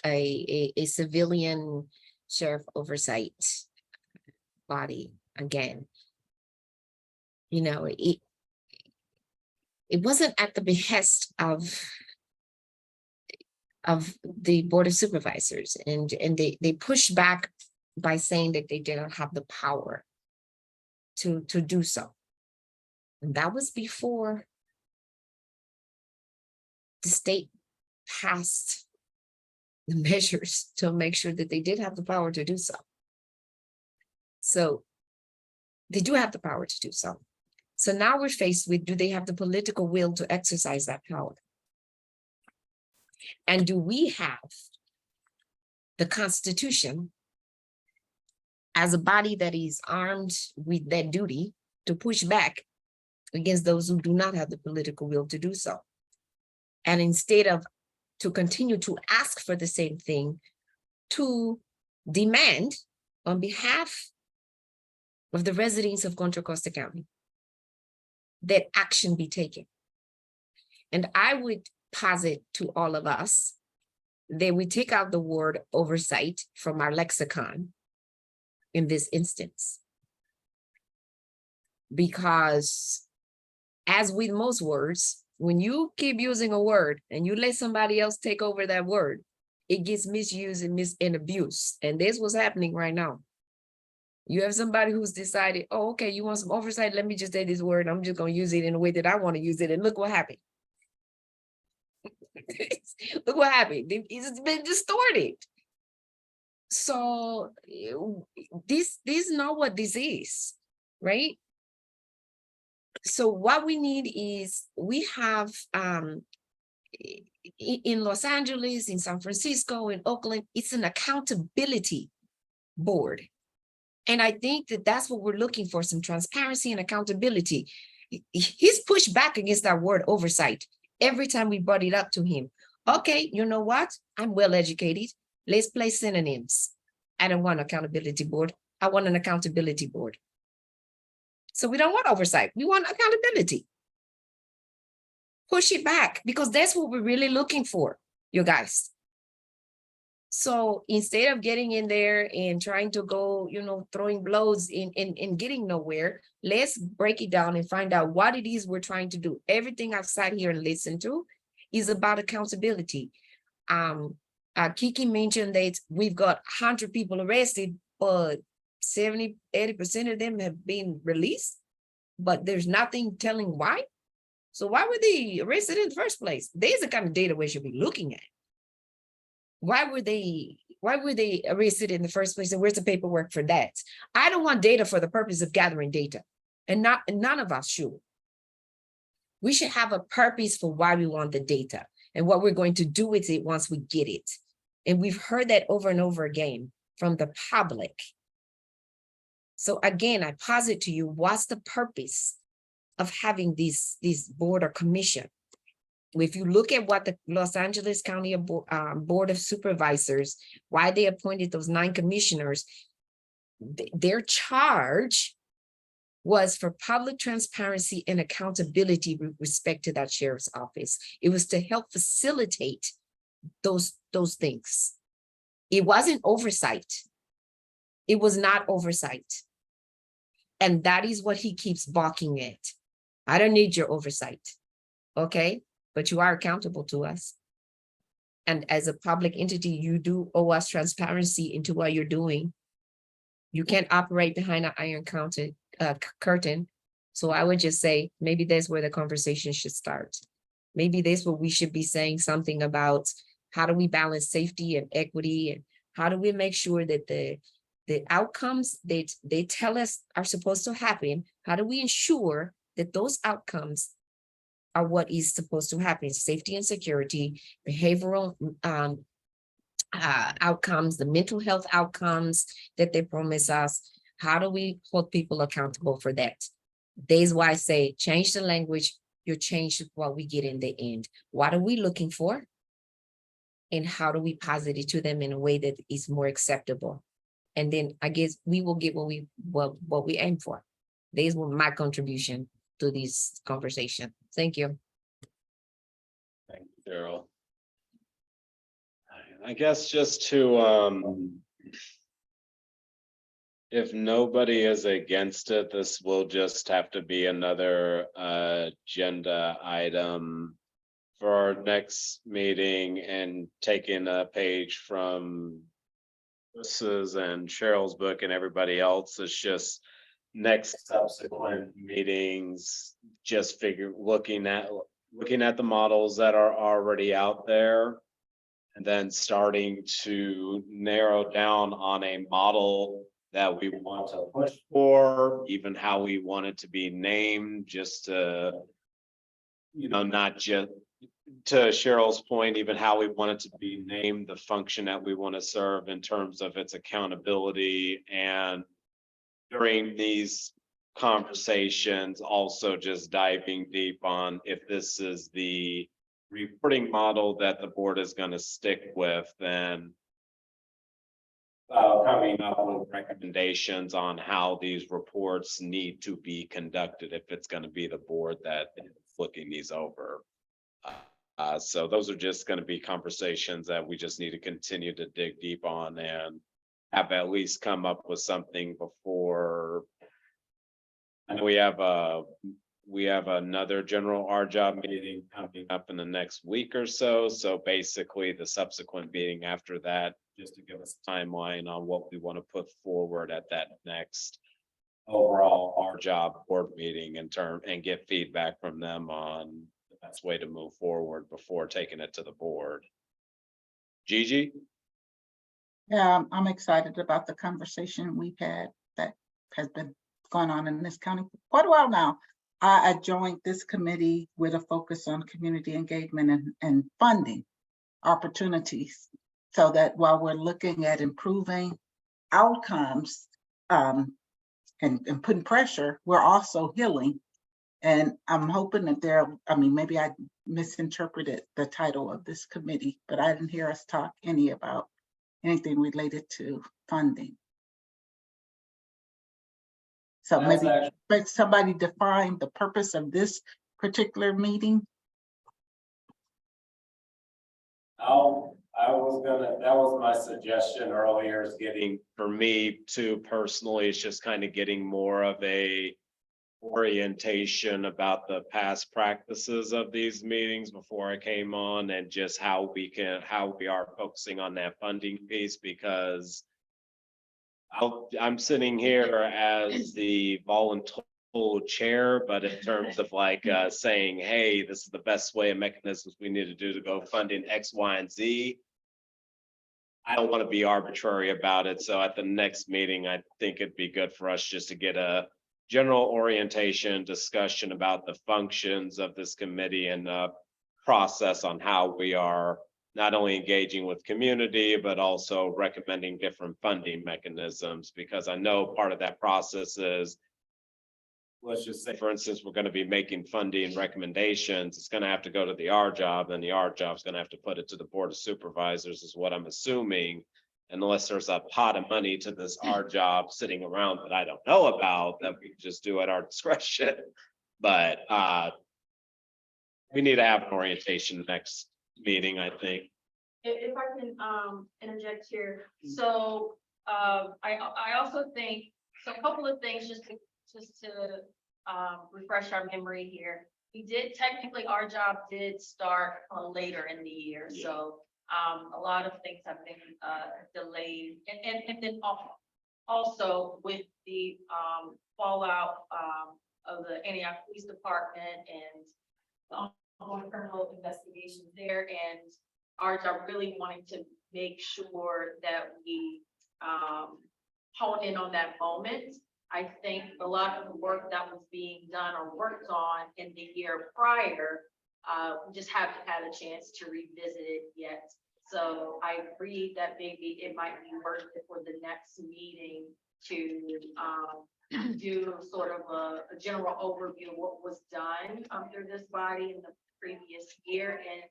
a civilian sheriff oversight body again, it wasn't at the behest of the Board of Supervisors, and they pushed back by saying that they didn't have the power to do so. And that was before the state passed the measures to make sure that they did have the power to do so. So they do have the power to do so. So now we're faced with, do they have the political will to exercise that power? And do we have the Constitution as a body that is armed with that duty to push back against those who do not have the political will to do so. And instead of to continue to ask for the same thing, to demand on behalf of the residents of Contra Costa County that action be taken. And I would posit to all of us that we take out the word oversight from our lexicon in this instance. Because as with most words, when you keep using a word and you let somebody else take over that word, it gets misused and abused. And this was happening right now. You have somebody who's decided, oh, okay, you want some oversight? Let me just say this word. I'm just going to use it in the way that I want to use it. And look what happened. Look what happened. It's been distorted. So this is not what this is, right? So what we need is, we have in Los Angeles, in San Francisco, in Oakland, it's an accountability board. And I think that that's what we're looking for, some transparency and accountability. He's pushed back against that word oversight every time we brought it up to him. Okay, you know what? I'm well educated. Let's play synonyms. I don't want an accountability board. I want an accountability board. So we don't want oversight. We want accountability. Push it back, because that's what we're really looking for, you guys. So instead of getting in there and trying to go, throwing blows in getting nowhere, let's break it down and find out what it is we're trying to do. Everything I've sat here and listened to is about accountability. Kiki mentioned that we've got 100 people arrested, but 70–80% of them have been released, but there's nothing telling why. So why were they arrested in the first place? There's the kind of data we should be looking at. Why were they arrested in the first place? And where's the paperwork for that? I don't want data for the purpose of gathering data, and none of us should. We should have a purpose for why we want the data and what we're going to do with it once we get it. And we've heard that over and over again from the public. So again, I posit to you, what's the purpose of having this board or commission? If you look at what the Los Angeles County Board of Supervisors, why they appointed those 9 commissioners, their charge was for public transparency and accountability with respect to that sheriff's office. It was to help facilitate those things. It wasn't oversight. It was not oversight. And that is what he keeps balking at. I don't need your oversight, okay? But you are accountable to us. And as a public entity, you do owe us transparency into what you're doing. You can't operate behind an iron curtain. So I would just say, maybe that's where the conversation should start. Maybe that's what we should be saying, something about how do we balance safety and equity, and how do we make sure that the outcomes that they tell us are supposed to happen, how do we ensure that those outcomes are what is supposed to happen? Safety and security, behavioral outcomes, the mental health outcomes that they promise us. How do we hold people accountable for that? That is why I say, change the language, you change what we get in the end. What are we looking for? And how do we posit it to them in a way that is more acceptable? And then I guess we will get what we aim for. This was my contribution to this conversation. Thank you. Thank you, Daryl. I guess just to, if nobody is against it, this will just have to be another agenda item for our next meeting, and taking a page from Chris's and Cheryl's book and everybody else. It's just next subsequent meetings, just looking at the models that are already out there, and then starting to narrow down on a model that we want to push for, even how we want it to be named, just to, not just to Cheryl's point, even how we want it to be named, the function that we want to serve in terms of its accountability. And during these conversations, also just diving deep on if this is the reporting model that the board is going to stick with, then coming up with recommendations on how these reports need to be conducted if it's going to be the board that is looking these over. So those are just going to be conversations that we just need to continue to dig deep on and have at least come up with something before. And we have another general R-job meeting coming up in the next week or so. So basically the subsequent meeting after that, just to give us a timeline on what we want to put forward at that next overall R-job board meeting and get feedback from them on the best way to move forward before taking it to the board. Gigi? Yeah, I'm excited about the conversation we've had that has been going on in this county for quite a while now. I joined this committee with a focus on community engagement and funding opportunities, so that while we're looking at improving outcomes and putting pressure, we're also healing. And I'm hoping that maybe I misinterpreted the title of this committee, but I didn't hear us talk about anything related to funding. So maybe somebody define the purpose of this particular meeting. That was my suggestion earlier, is getting, for me too personally, it's just kind of getting more of a orientation about the past practices of these meetings before I came on, and just how we are focusing on that funding piece, because I'm sitting here as the volunteer chair, but in terms of saying, hey, this is the best way and mechanisms we need to do to go funding X, Y, and Z. I don't want to be arbitrary about it. So at the next meeting, I think it'd be good for us just to get a general orientation discussion about the functions of this committee and the process on how we are not only engaging with community, but also recommending different funding mechanisms, because I know part of that process is, let's just say, for instance, we're going to be making funding recommendations. It's going to have to go to the R-job, and the R-job is going to have to put it to the Board of Supervisors, is what I'm assuming, unless there's a pot of money to this R-job sitting around that I don't know about, that we can just do at our discretion. But we need to have an orientation next meeting, I think. If I can interject here, so I also think, so a couple of things just to refresh our memory here. We did technically, our job did start later in the year, so a lot of things have been delayed, and then also with the fallout of the Antioch Police Department and ongoing criminal investigations there, and our job really wanting to make sure that we hone in on that moment. I think a lot of the work that was being done or worked on in the year prior, we just haven't had a chance to revisit it yet. So I agree that maybe it might be worth it for the next meeting to do sort of a general overview of what was done through this body in the previous year, and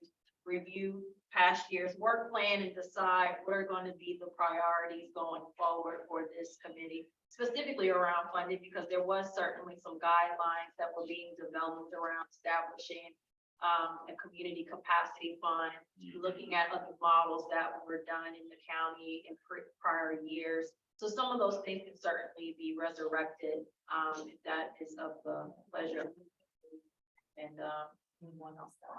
review past year's work plan and decide what are going to be the priorities going forward for this committee, specifically around funding, because there was certainly some guidelines that were being developed around establishing a community capacity fund, looking at other models that were done in the county in prior years. So some of those things can certainly be resurrected if that is of the pleasure. And anyone else that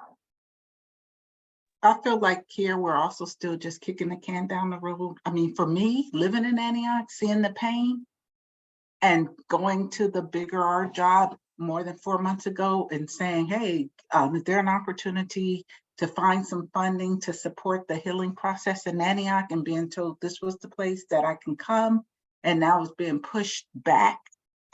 I feel like here we're also still just kicking the can down the road. I mean, for me, living in Antioch, seeing the pain and going to the bigger R-job more than 4 months ago and saying, hey, is there an opportunity to find some funding to support the healing process in Antioch, and being told this was the place that I can come, and now it's being pushed back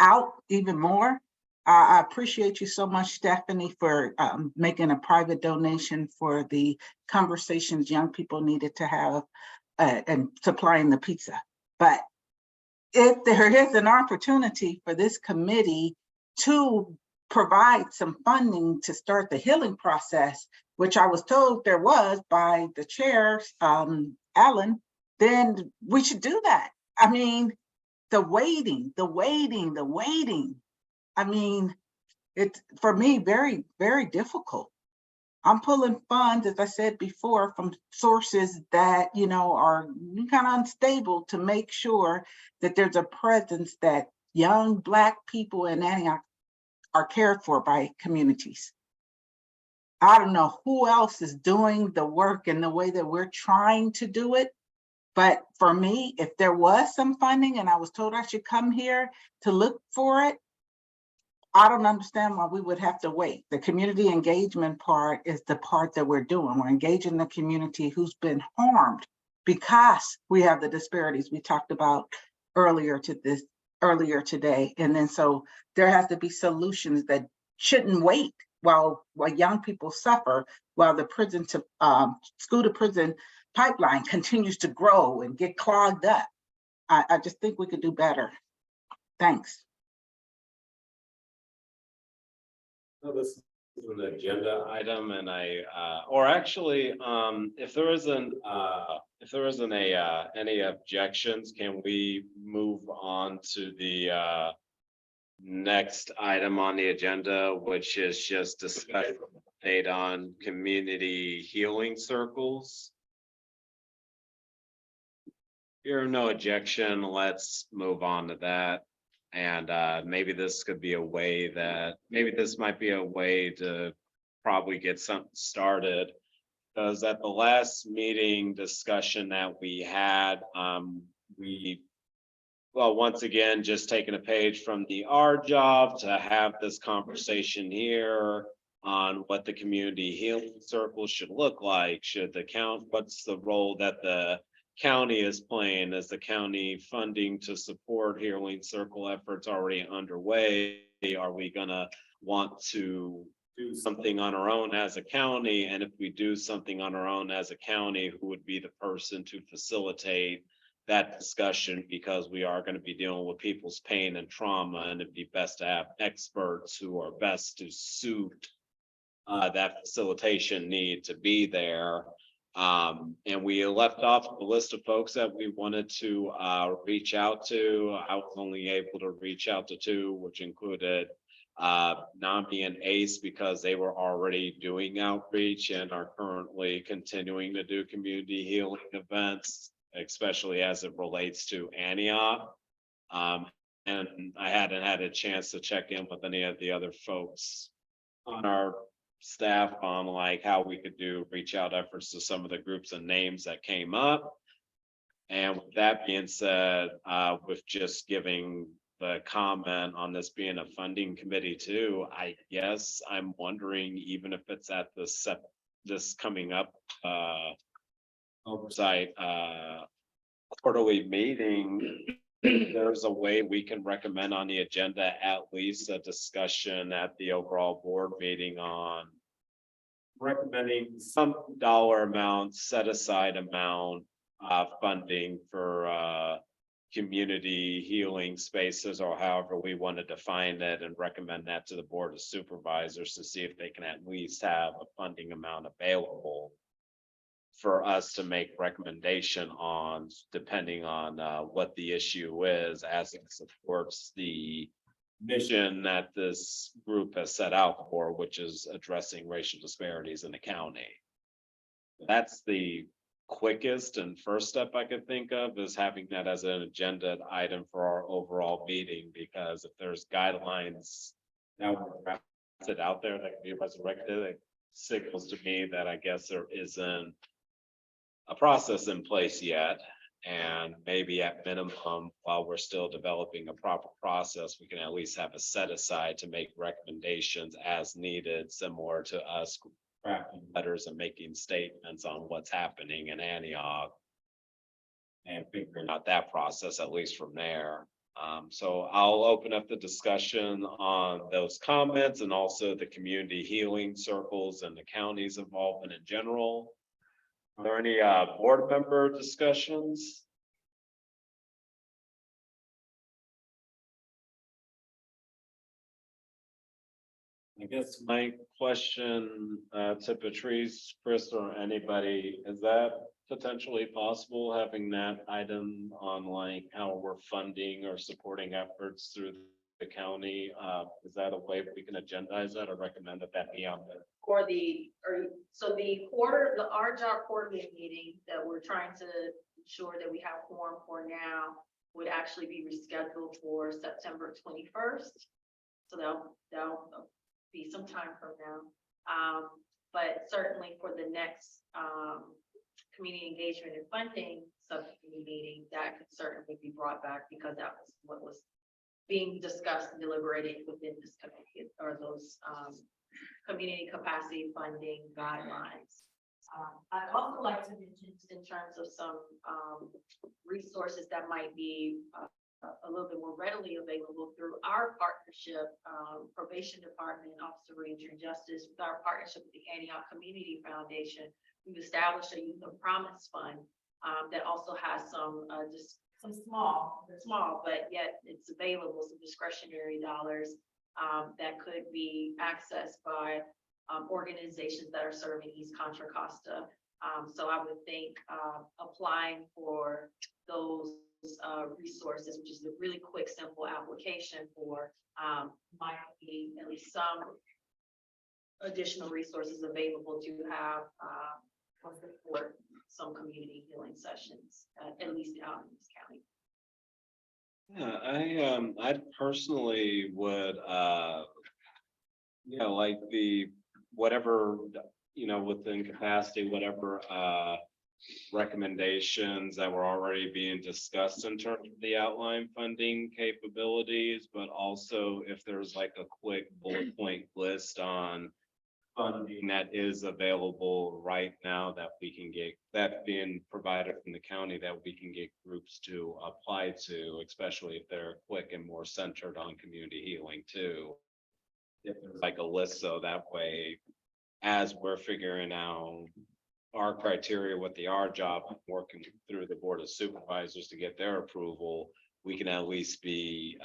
out even more. I appreciate you so much, Stephanie, for making a private donation for the conversations young people needed to have and supplying the pizza. But if there is an opportunity for this committee to provide some funding to start the healing process, which I was told there was by the chair, Alan, then we should do that. I mean, the waiting. I mean, it's for me very, very difficult. I'm pulling funds, as I said before, from sources that, you know, are kind of unstable to make sure that there's a presence that young Black people in Antioch are cared for by communities. I don't know who else is doing the work in the way that we're trying to do it. But for me, if there was some funding and I was told I should come here to look for it, I don't understand why we would have to wait. The community engagement part is the part that we're doing. We're engaging the community who's been harmed because we have the disparities we talked about earlier today. And then so there has to be solutions that shouldn't wait while young people suffer, while the prison to school to prison pipeline continues to grow and get clogged up. I just think we could do better. Thanks. So this is an agenda item, and or actually, if there isn't any objections, can we move on to the next item on the agenda, which is just discussion update on community healing circles? Here, no objection. Let's move on to that. And maybe this could be a way that, maybe this might be a way to probably get something started. Because at the last meeting discussion that we had, well, once again, just taking a page from our job to have this conversation here on what the community healing circle should look like. Should the what's the role that the county is playing? Is the county funding to support healing circle efforts already underway? Are we gonna want to do something on our own as a county? And if we do something on our own as a county, who would be the person to facilitate that discussion? Because we are going to be dealing with people's pain and trauma, and it'd be best to have experts who are best to suit that facilitation need to be there. And we left off the list of folks that we wanted to reach out to. I was only able to reach out to 2, which included NAMI and ACE, because they were already doing outreach and are currently continuing to do community healing events, especially as it relates to Antioch. And I hadn't had a chance to check in with any of the other folks on our staff on like how we could do reach out efforts to some of the groups and names that came up. And with that being said, with just giving the comment on this being a funding committee too, I guess I'm wondering, even if it's at this coming up oversight quarterly meeting, there's a way we can recommend on the agenda at least a discussion at the overall board meeting on recommending some dollar amount, set aside amount funding for community healing spaces, or however we want to define it, and recommend that to the board of supervisors to see if they can at least have a funding amount available for us to make recommendation on, depending on what the issue is, as it supports the mission that this group has set out for, which is addressing racial disparities in the county. That's the quickest and first step I could think of, is having that as an agenda item for our overall meeting, because if there's guidelines that were drafted out there that can be resurrected, it signals to me that I guess there isn't a process in place yet. And maybe at minimum, while we're still developing a proper process, we can at least have a set aside to make recommendations as needed, similar to us crafting letters and making statements on what's happening in Antioch, and figuring out that process, at least from there. So I'll open up the discussion on those comments, and also the community healing circles and the county's involvement in general. Are there any board member discussions? I guess my question to Patrice, Chris, or anybody, is that potentially possible, having that item on like how we're funding or supporting efforts through the county? Is that a way that we can agendize that or recommend that that be on there? So the our job quarterly meeting that we're trying to ensure that we have quorum for now would actually be rescheduled for September 21st. So that'll be some time from now. But certainly for the next community engagement and funding subcommittee meeting, that could certainly be brought back, because that was what was being discussed and deliberated within this committee, or those community capacity funding guidelines. I'd also like to mention, in terms of some resources that might be a little bit more readily available through our partnership, probation department, Office of Reentry and Justice, with our partnership with the Antioch Community Foundation. We've established a Youth of Promise Fund that also has some just some small, but yet it's available, some discretionary dollars that could be accessed by organizations that are serving East Contra Costa. So I would think applying for those resources, which is a really quick, simple application for might be at least some additional resources available to have or support some community healing sessions, at least out in this county. Yeah, I personally would, like the, whatever, within capacity, whatever, recommendations that were already being discussed in terms of the outline funding capabilities, but also if there's like a quick bullet point list on funding that is available right now that we can get, that being provided from the county, that we can get groups to apply to, especially if they're quick and more centered on community healing too. If there's like a list, so that way, as we're figuring out our criteria with our job, working through the Board of Supervisors to get their approval, we can at least be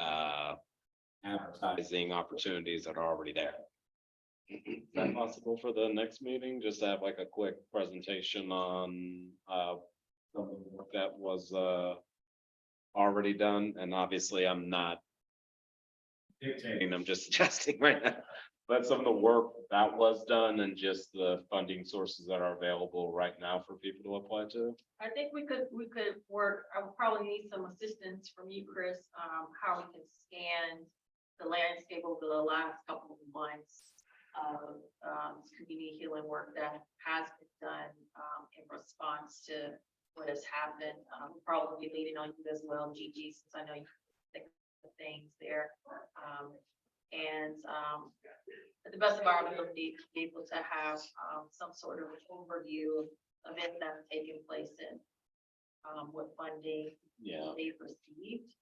advertising opportunities that are already there. Is that possible for the next meeting? Just to have like a quick presentation on something that was already done, and obviously I'm not dictating, I'm just suggesting right now. But some of the work that was done and just the funding sources that are available right now for people to apply to. I think we could work. I would probably need some assistance from you, Chris, how we can scan the landscape over the last couple of months of community healing work that has been done in response to what has happened. We'll probably be leaning on you as well, Gigi, since I know you think of things there. At the best of our ability, to be able to have some sort of overview of events that have taken place and what funding they've received.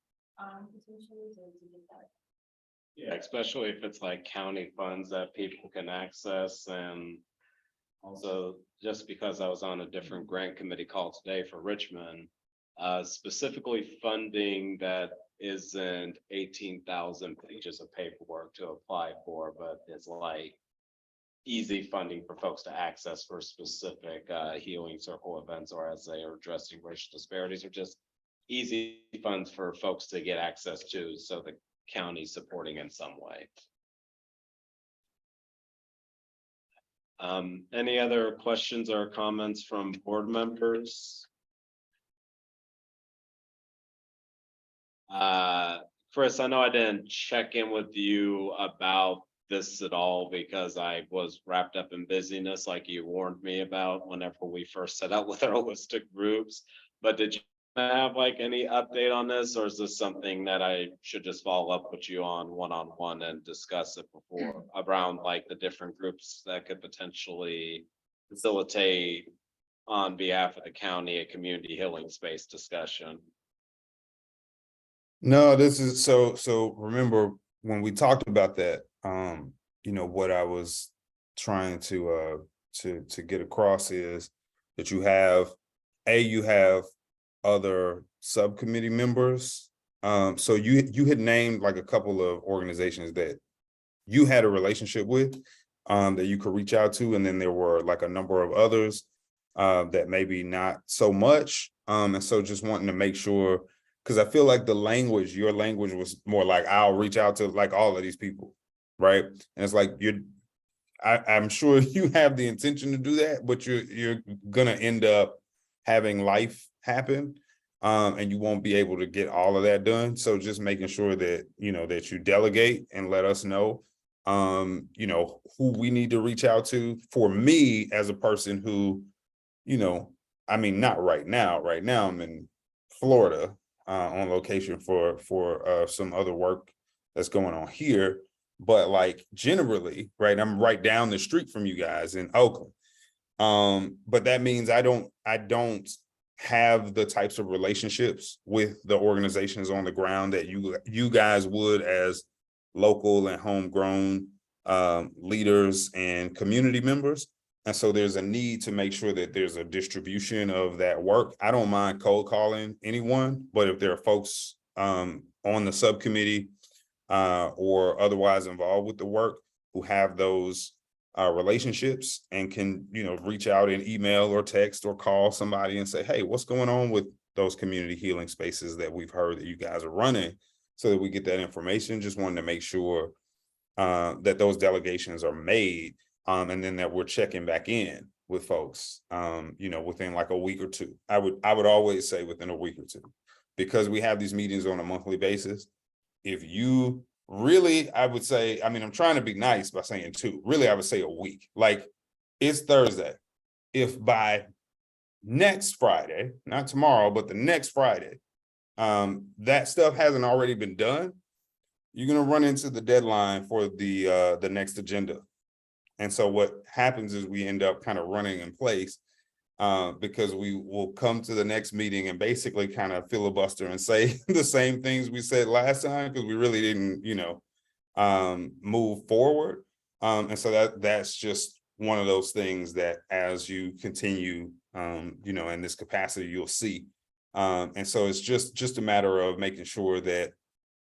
Yeah, especially if it's like county funds that people can access. And also, just because I was on a different grant committee call today for Richmond, specifically funding that isn't 18,000 pages of paperwork to apply for, but it's like easy funding for folks to access for specific healing circle events, or as they are addressing racial disparities, or just easy funds for folks to get access to, so the county supporting in some way. Any other questions or comments from board members? Chris, I know I didn't check in with you about this at all because I was wrapped up in busyness, like you warned me about whenever we first set out with our holistic groups. But did you have like any update on this, or is this something that I should just follow up with you on one-on-one and discuss it before, around like the different groups that could potentially facilitate on behalf of the county a community healing space discussion? No, this is so remember when we talked about that, what I was trying to get across is that you have other subcommittee members. So you had named like a couple of organizations that you had a relationship with, that you could reach out to, and then there were like a number of others that maybe not so much. And so just wanting to make sure, because I feel like your language was more like, I'll reach out to like all of these people, right? And it's like I'm sure you have the intention to do that, but you're gonna end up having life happen. And you won't be able to get all of that done. So just making sure that, that you delegate and let us know, who we need to reach out to. For me, as a person who, I mean, not right now. Right now, I'm in Florida on location for some other work that's going on here. But like generally, right, I'm right down the street from you guys in Oakland. But that means I don't have the types of relationships with the organizations on the ground that you guys would as local and homegrown leaders and community members. And so there's a need to make sure that there's a distribution of that work. I don't mind cold calling anyone, but if there are folks on the subcommittee or otherwise involved with the work who have those relationships and can, reach out in email or text or call somebody and say, hey, what's going on with those community healing spaces that we've heard that you guys are running, so that we get that information. Just wanted to make sure that those delegations are made, and then that we're checking back in with folks, within like a week or two. I would always say within a week or two, because we have these meetings on a monthly basis. If you really, I would say, I mean, I'm trying to be nice by saying 2. Really, I would say a week. Like, it's Thursday. If by next Friday, not tomorrow, but the next Friday, that stuff hasn't already been done, you're gonna run into the deadline for the next agenda. And so what happens is we end up kind of running in place, because we will come to the next meeting and basically kind of filibuster and say the same things we said last time, because we really didn't, move forward. And so that's just one of those things that as you continue, in this capacity, you'll see. And so it's just a matter of making sure that,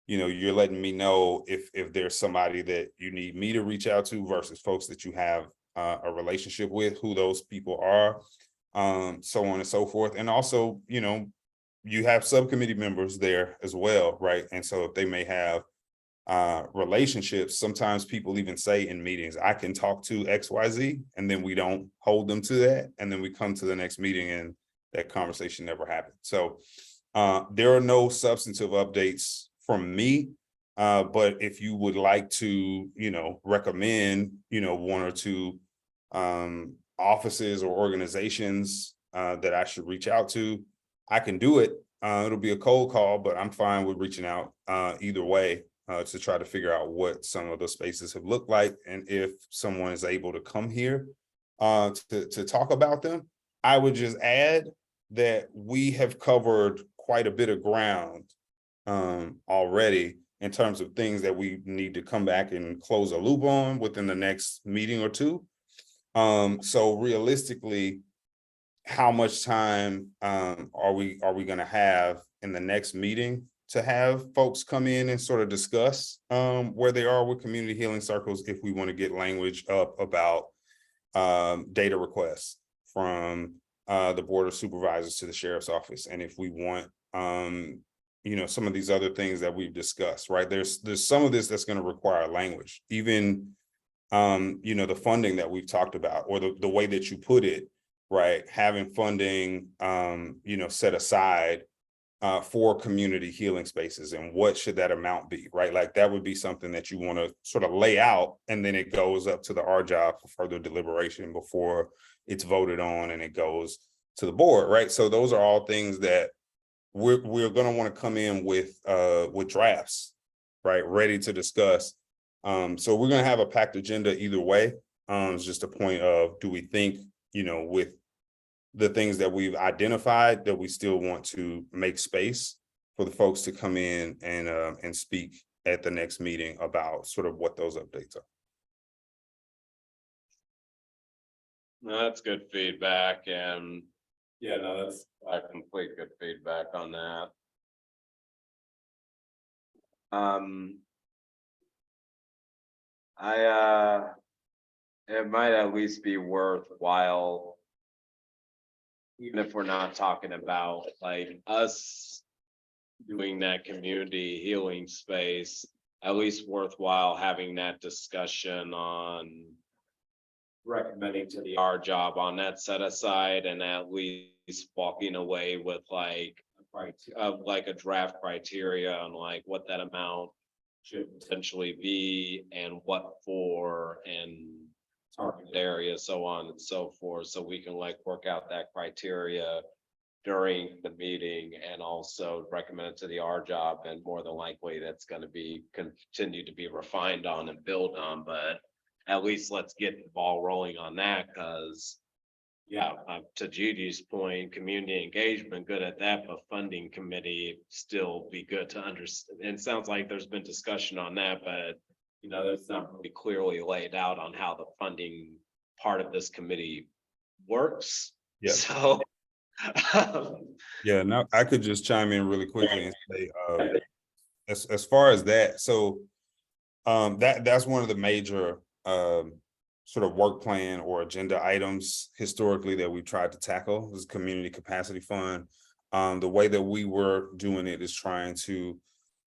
you're letting me know if there's somebody that you need me to reach out to versus folks that you have a relationship with, who those people are, so on and so forth. And also, you have subcommittee members there as well, right? And so if they may have relationships, sometimes people even say in meetings, I can talk to XYZ, and then we don't hold them to that. And then we come to the next meeting and that conversation never happened. So there are no substantive updates from me. But if you would like to, recommend, 1 or 2 offices or organizations that I should reach out to, I can do it. It'll be a cold call, but I'm fine with reaching out either way to try to figure out what some of those spaces have looked like. And if someone is able to come here to talk about them. I would just add that we have covered quite a bit of ground already in terms of things that we need to come back and close a loop on within the next meeting or 2. So realistically, how much time are we going to have in the next meeting to have folks come in and sort of discuss where they are with community healing circles, if we want to get language up about data requests from the Board of Supervisors to the Sheriff's Office, and if we want some of these other things that we've discussed, right? There's some of this that's going to require language, even the funding that we've talked about, or the way that you put it, right? Having funding set aside for community healing spaces, and what should that amount be, right? Like that would be something that you want to sort of lay out, and then it goes up to the RJOB for further deliberation before it's voted on and it goes to the board, right? So those are all things that we're going to want to come in with drafts, right, ready to discuss. So we're going to have a packed agenda either way. It's just a point of, do we think, with the things that we've identified, that we still want to make space for the folks to come in and speak at the next meeting about sort of what those updates are. That's good feedback, and yeah, no, that's complete good feedback on that. It might at least be worthwhile. Even if we're not talking about like us doing that community healing space, at least worthwhile having that discussion on recommending to the R job on that set aside and at least walking away with like a draft criteria on like what that amount should potentially be and what for and target area, so on and so forth, so we can like work out that criteria during the meeting and also recommend it to the R job, and more than likely that's going to be continue to be refined on and built on, but at least let's get the ball rolling on that, because yeah, to Judy's point, community engagement, good at that, but funding committee still be good to understand. And it sounds like there's been discussion on that, but you know, that's not really clearly laid out on how the funding part of this committee works. Yeah. So Yeah, now I could just chime in really quickly and say, as far as that, so that's one of the major sort of work plan or agenda items historically that we tried to tackle is community capacity fund. The way that we were doing it is trying to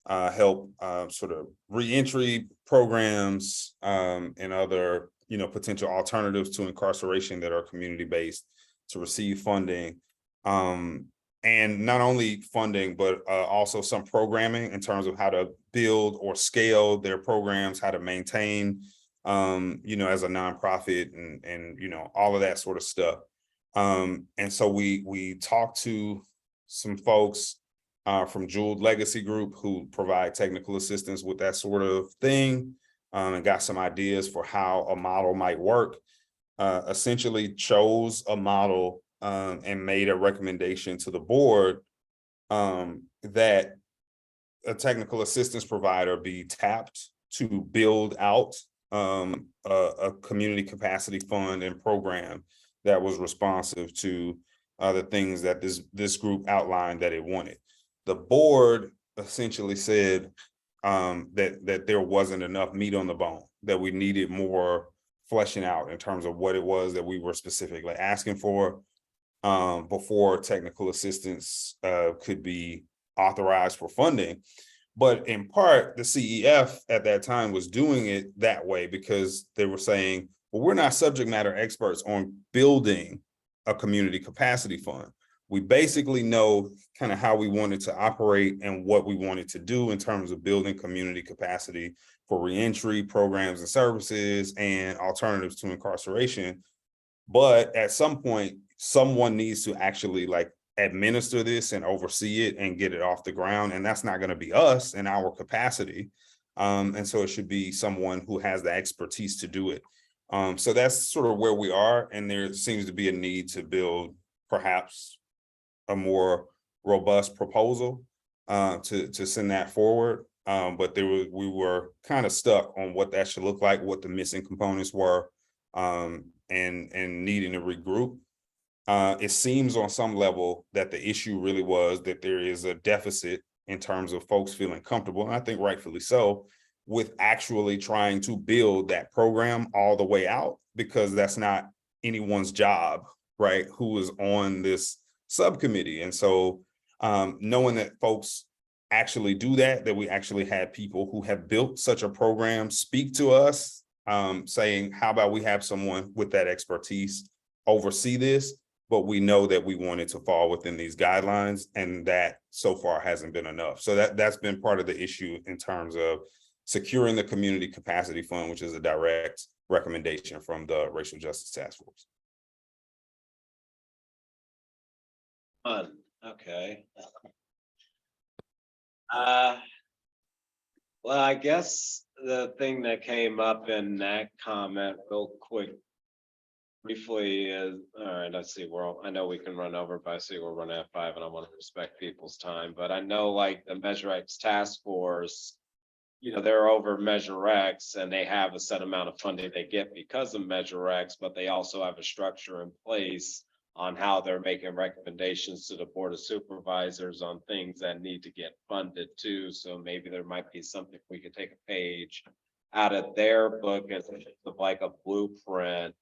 help sort of reentry programs and other, you know, potential alternatives to incarceration that are community based to receive funding. And not only funding, but also some programming in terms of how to build or scale their programs, how to maintain, you know, as a nonprofit and, you know, all of that sort of stuff. And so we talked to some folks from Jeweled Legacy Group who provide technical assistance with that sort of thing, and got some ideas for how a model might work. Essentially chose a model and made a recommendation to the board that a technical assistance provider be tapped to build out a community capacity fund and program that was responsive to the things that this group outlined that it wanted. The board essentially said that there wasn't enough meat on the bone, that we needed more fleshing out in terms of what it was that we were specifically asking for before technical assistance could be authorized for funding. But in part, the CEF at that time was doing it that way because they were saying, well, we're not subject matter experts on building a community capacity fund. We basically know kind of how we wanted to operate and what we wanted to do in terms of building community capacity for reentry programs and services and alternatives to incarceration. But at some point, someone needs to actually like administer this and oversee it and get it off the ground. And that's not going to be us in our capacity. And so it should be someone who has the expertise to do it. So that's sort of where we are. And there seems to be a need to build perhaps a more robust proposal to send that forward. But we were kind of stuck on what that should look like, what the missing components were, and needing to regroup. It seems on some level that the issue really was that there is a deficit in terms of folks feeling comfortable, and I think rightfully so, with actually trying to build that program all the way out, because that's not anyone's job, right, who is on this subcommittee. And so knowing that folks actually do that we actually had people who have built such a program speak to us, saying, how about we have someone with that expertise oversee this? But we know that we wanted to fall within these guidelines, and that so far hasn't been enough. So that's been part of the issue in terms of securing the community capacity fund, which is a direct recommendation from the Racial Justice Task Force. Okay. Well, I guess the thing that came up in that comment real quick briefly is, all right, I see I know we can run over, but I see we're running at 5 and I want to respect people's time, but I know like the Measure X task force, you know, they're over Measure X and they have a set amount of funding they get because of Measure X, but they also have a structure in place on how they're making recommendations to the Board of Supervisors on things that need to get funded too. So maybe there might be something we could take a page out of their book as like a blueprint.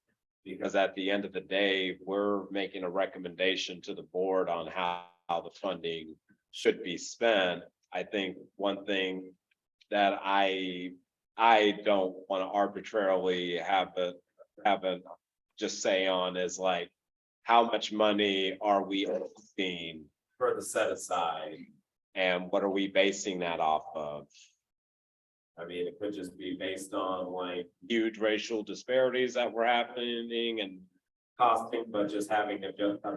Because at the end of the day, we're making a recommendation to the board on how the funding should be spent. I think one thing that I don't want to arbitrarily have a just say on is like, how much money are we asking for the set aside? And what are we basing that off of? I mean, it could just be based on like huge racial disparities that were happening and costing, but just having a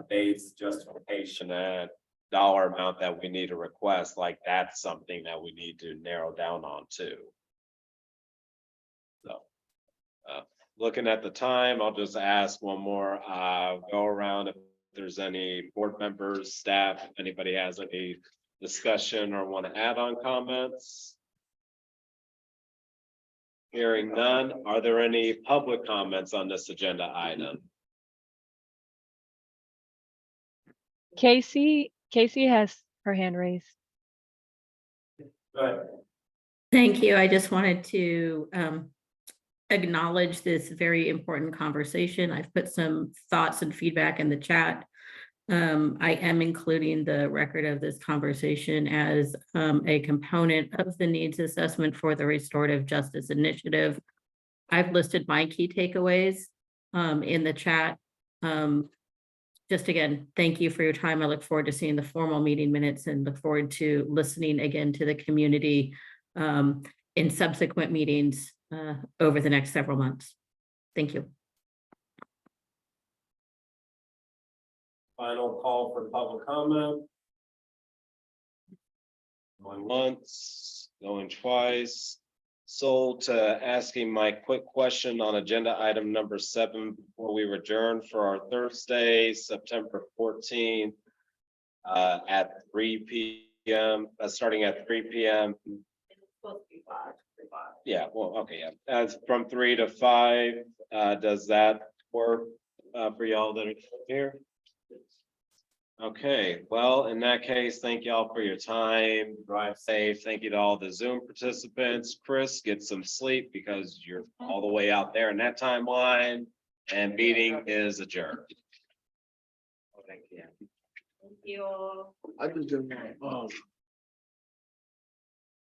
base justification and dollar amount that we need to request, like that's something that we need to narrow down on too. So, looking at the time, I'll just ask one more, go around if there's any board members, staff, if anybody has any discussion or want to add on comments. Hearing none, are there any public comments on this agenda item? Casey has her hand raised. Go ahead. Thank you. I just wanted to acknowledge this very important conversation. I've put some thoughts and feedback in the chat. I am including the record of this conversation as a component of the needs assessment for the Restorative Justice Initiative. I've listed my key takeaways in the chat. Just again, thank you for your time. I look forward to seeing the formal meeting minutes and look forward to listening again to the community in subsequent meetings over the next several months. Thank you. Final call for public comment. Going once, going twice. So to asking my quick question on agenda item number 7 before we adjourn for our Thursday, September 14th at 3 p.m. Starting at 3 p.m. Yeah, well, okay, yeah. As from 3 to 5, does that work for y'all that are here? Okay, well, in that case, thank y'all for your time. Drive safe. Thank you to all the Zoom participants. Chris, get some sleep because you're all the way out there in that timeline. And meeting is adjourned. Thank you. Thank you. I just didn't want.